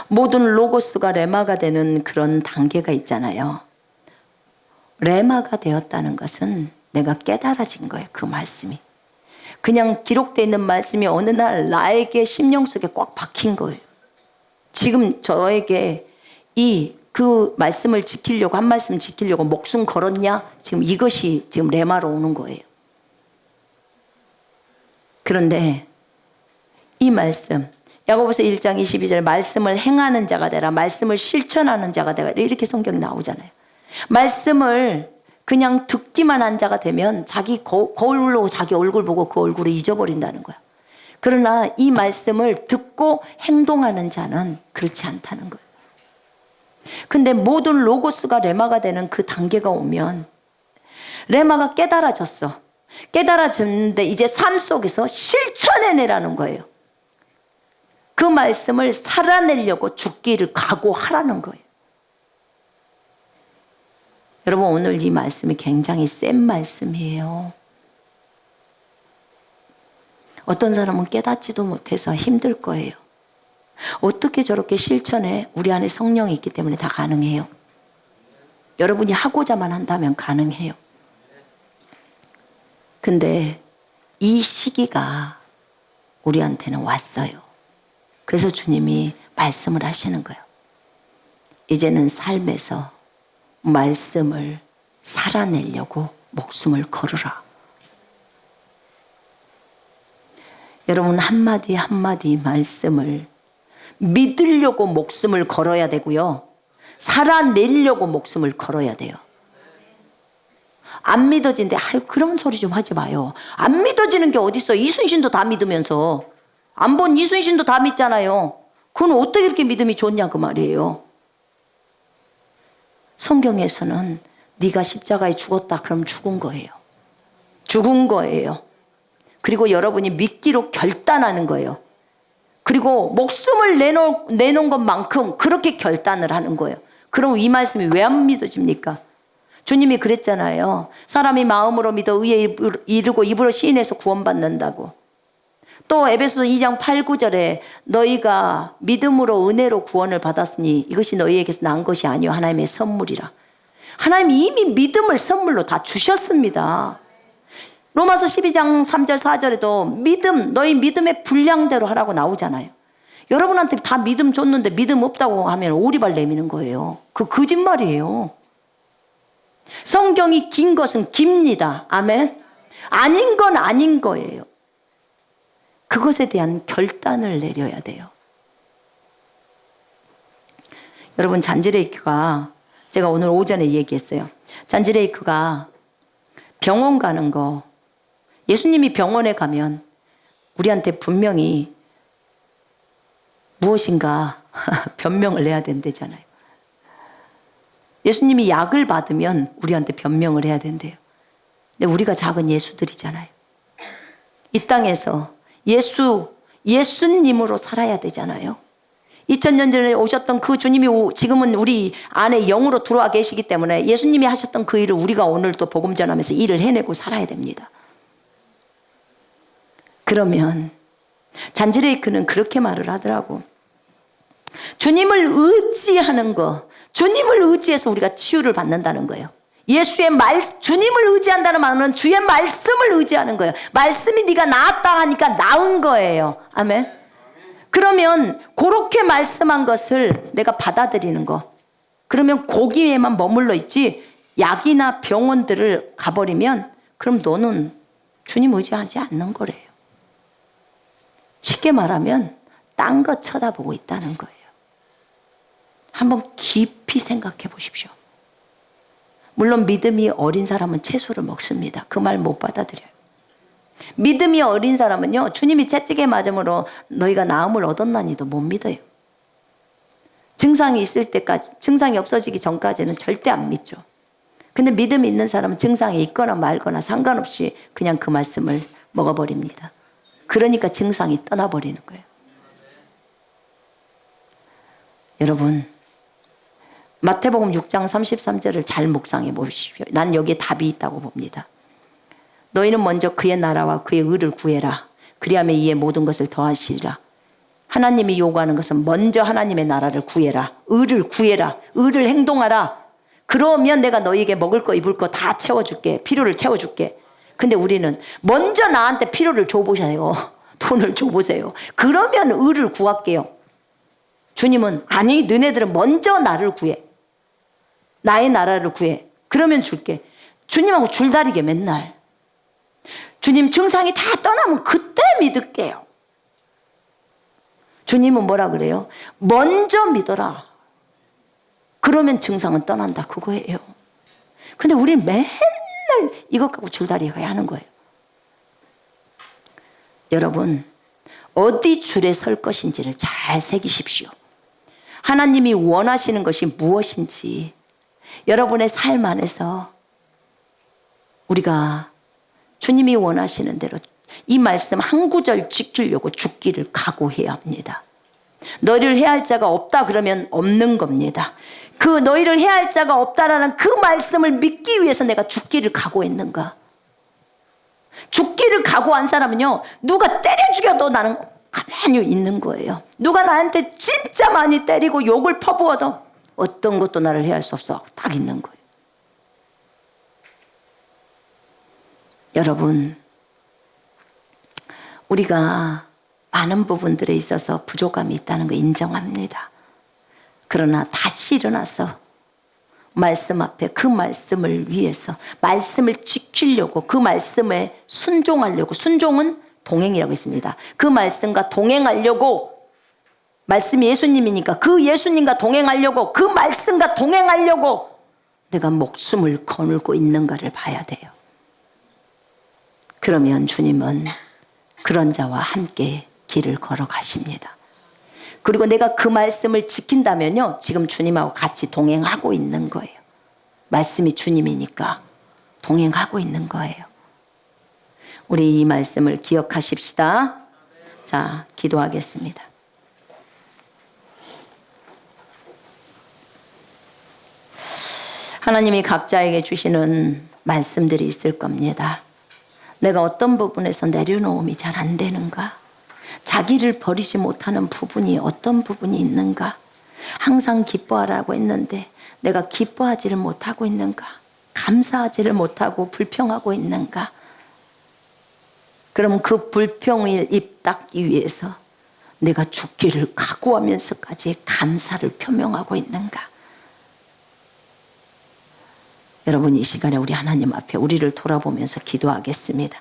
모든 로고스가 레마가 되는 그런 단계가 있잖아요. 레마가 되었다는 것은 내가 깨달아진 거예요. 그 말씀이. 그냥 기록되어 있는 말씀이 어느 날 나에게 심령 속에 꽉 박힌 거예요. 지금 저에게 그 말씀을 지키려고, 한 말씀 지키려고 목숨 걸었냐? 지금 이것이 지금 레마로 오는 거예요. 그런데 이 말씀, 야고보서 1장 22절에 말씀을 행하는 자가 되라, 말씀을 실천하는 자가 되라, 이렇게 성경이 나오잖아요. 말씀을 그냥 듣기만 한 자가 되면 자기 거울로 자기 얼굴 보고 그 얼굴을 잊어버린다는 거야. 그러나 이 말씀을 듣고 행동하는 자는 그렇지 않다는 거예요. 근데 모든 로고스가 레마가 되는 그 단계가 오면 레마가 깨달아졌어. 깨달아졌는데 이제 삶 속에서 실천해내라는 거예요. 그 말씀을 살아내려고 죽기를 각오하라는 거예요. 여러분, 오늘 이 말씀이 굉장히 센 말씀이에요. 어떤 사람은 깨닫지도 못해서 힘들 거예요. 어떻게 저렇게 실천해? 우리 안에 성령이 있기 때문에 다 가능해요. 여러분이 하고자만 한다면 가능해요. 근데 이 시기가 우리한테는 왔어요. 그래서 주님이 말씀을 하시는 거예요. 이제는 삶에서 말씀을 살아내려고 목숨을 걸으라. 여러분, 한마디 한마디 말씀을 믿으려고 목숨을 걸어야 되고요. 살아내려고 목숨을 걸어야 돼요. 안 믿어지는데 그런 소리 좀 하지 마요. 안 믿어지는 게 어딨어. 이순신도 다 믿으면서. 안 본 이순신도 다 믿잖아요. 그건 어떻게 이렇게 믿음이 좋냐 그 말이에요. 성경에서는 네가 십자가에 죽었다 그럼 죽은 거예요. 죽은 거예요. 그리고 여러분이 믿기로 결단하는 거예요. 그리고 목숨을 내놓은 것만큼 그렇게 결단을 하는 거예요. 그럼 이 말씀이 왜 안 믿어집니까? 주님이 그랬잖아요. 사람이 마음으로 믿어 의에 이르고 입으로 시인해서 구원받는다고. 또 에베소서 2장 8, 9절에 너희가 믿음으로 은혜로 구원을 받았으니 이것이 너희에게서 난 것이 아니요 하나님의 선물이라. 하나님이 이미 믿음을 선물로 다 주셨습니다. 로마서 12장 3절 4절에도 믿음, 너희 믿음의 분량대로 하라고 나오잖아요. 여러분한테 다 믿음 줬는데 믿음 없다고 하면 오리발 내미는 거예요. 그 거짓말이에요. 성경이 긴 것은 깁니다. 아멘. 아닌 건 아닌 거예요. 그것에 대한 결단을 내려야 돼요. 여러분, 잔지레이크가 제가 오늘 오전에 얘기했어요. 잔지레이크가 병원 가는 거, 예수님이 병원에 가면 우리한테 분명히 무엇인가 변명을 내야 된대잖아요. 예수님이 약을 받으면 우리한테 변명을 해야 된대요. 근데 우리가 작은 예수들이잖아요. 이 땅에서 예수님으로 살아야 되잖아요. 2000년 전에 오셨던 그 주님이 지금은 우리 안에 영으로 들어와 계시기 때문에 예수님이 하셨던 그 일을 우리가 오늘 또 복음 전하면서 일을 해내고 살아야 됩니다. 그러면 잔지레이크는 그렇게 말을 하더라고. 주님을 의지하는 거, 주님을 의지해서 우리가 치유를 받는다는 거예요. 주님을 의지한다는 말은 주의 말씀을 의지하는 거예요. 말씀이 네가 나았다 하니까 나은 거예요. 아멘. 그러면 그렇게 말씀한 것을 내가 받아들이는 거. 그러면 거기에만 머물러 있지 약이나 병원들을 가버리면 그럼 너는 주님 의지하지 않는 거래요. 쉽게 말하면 딴 거 쳐다보고 있다는 거예요. 한번 깊이 생각해 보십시오. 물론 믿음이 어린 사람은 채소를 먹습니다. 그 말 못 받아들여요. 믿음이 어린 사람은요, 주님이 채찍에 맞음으로 너희가 나음을 얻었나니도 못 믿어요. 증상이 있을 때까지, 증상이 없어지기 전까지는 절대 안 믿죠. 근데 믿음이 있는 사람은 증상이 있거나 말거나 상관없이 그냥 그 말씀을 먹어버립니다. 그러니까 증상이 떠나버리는 거예요. 여러분, 마태복음 6장 33절을 잘 묵상해 보십시오. 난 여기에 답이 있다고 봅니다. 너희는 먼저 그의 나라와 그의 의를 구해라. 그리하면 이에 모든 것을 더하시리라. 하나님이 요구하는 것은 먼저 하나님의 나라를 구해라. 의를 구해라. 의를 행동하라. 그러면 내가 너희에게 먹을 거 입을 거 다 채워줄게. 필요를 채워줄게. 근데 우리는 먼저 나한테 필요를 줘보세요. 돈을 줘보세요. 그러면 의를 구할게요. 주님은 아니, 너네들은 먼저 나를 구해. 나의 나라를 구해. 그러면 줄게. 주님하고 줄다리게 맨날. 주님 증상이 다 떠나면 그때 믿을게요. 주님은 뭐라 그래요? 먼저 믿어라. 그러면 증상은 떠난다, 그거예요. 근데 우리는 맨날 이것 갖고 줄다리기 하는 거예요. 여러분, 어디 줄에 설 것인지를 잘 새기십시오. 하나님이 원하시는 것이 무엇인지 여러분의 삶 안에서 우리가 주님이 원하시는 대로 이 말씀 한 구절 지키려고 죽기를 각오해야 합니다. 너희를 해할 자가 없다 그러면 없는 겁니다. 그 너희를 해할 자가 없다라는 그 말씀을 믿기 위해서 내가 죽기를 각오했는가? 죽기를 각오한 사람은요, 누가 때려 죽여도 나는 가만히 있는 거예요. 누가 나한테 진짜 많이 때리고 욕을 퍼부어도 어떤 것도 나를 해할 수 없어 딱 있는 거예요. 여러분, 우리가 많은 부분들에 있어서 부족함이 있다는 거 인정합니다. 그러나 다시 일어나서 말씀 앞에 그 말씀을 위해서 말씀을 지키려고 그 말씀에 순종하려고, 순종은 동행이라고 했습니다. 그 말씀과 동행하려고, 말씀이 예수님이니까 그 예수님과 동행하려고, 그 말씀과 동행하려고 내가 목숨을 거느고 있는가를 봐야 돼요. 그러면 주님은 그런 자와 함께 길을 걸어가십니다. 그리고 내가 그 말씀을 지킨다면요, 지금 주님하고 같이 동행하고 있는 거예요. 말씀이 주님이니까 동행하고 있는 거예요. 우리 이 말씀을 기억하십시다. 자, 기도하겠습니다. 하나님이 각자에게 주시는 말씀들이 있을 겁니다. 내가 어떤 부분에서 내려놓음이 잘 안 되는가? 자기를 버리지 못하는 부분이 어떤 부분이 있는가? 항상 기뻐하라고 했는데 내가 기뻐하지를 못하고 있는가? 감사하지를 못하고 불평하고 있는가? 그럼 그 불평을 입 닦기 위해서 내가 죽기를 각오하면서까지 감사를 표명하고 있는가? 여러분, 이 시간에 우리 하나님 앞에 우리를 돌아보면서 기도하겠습니다.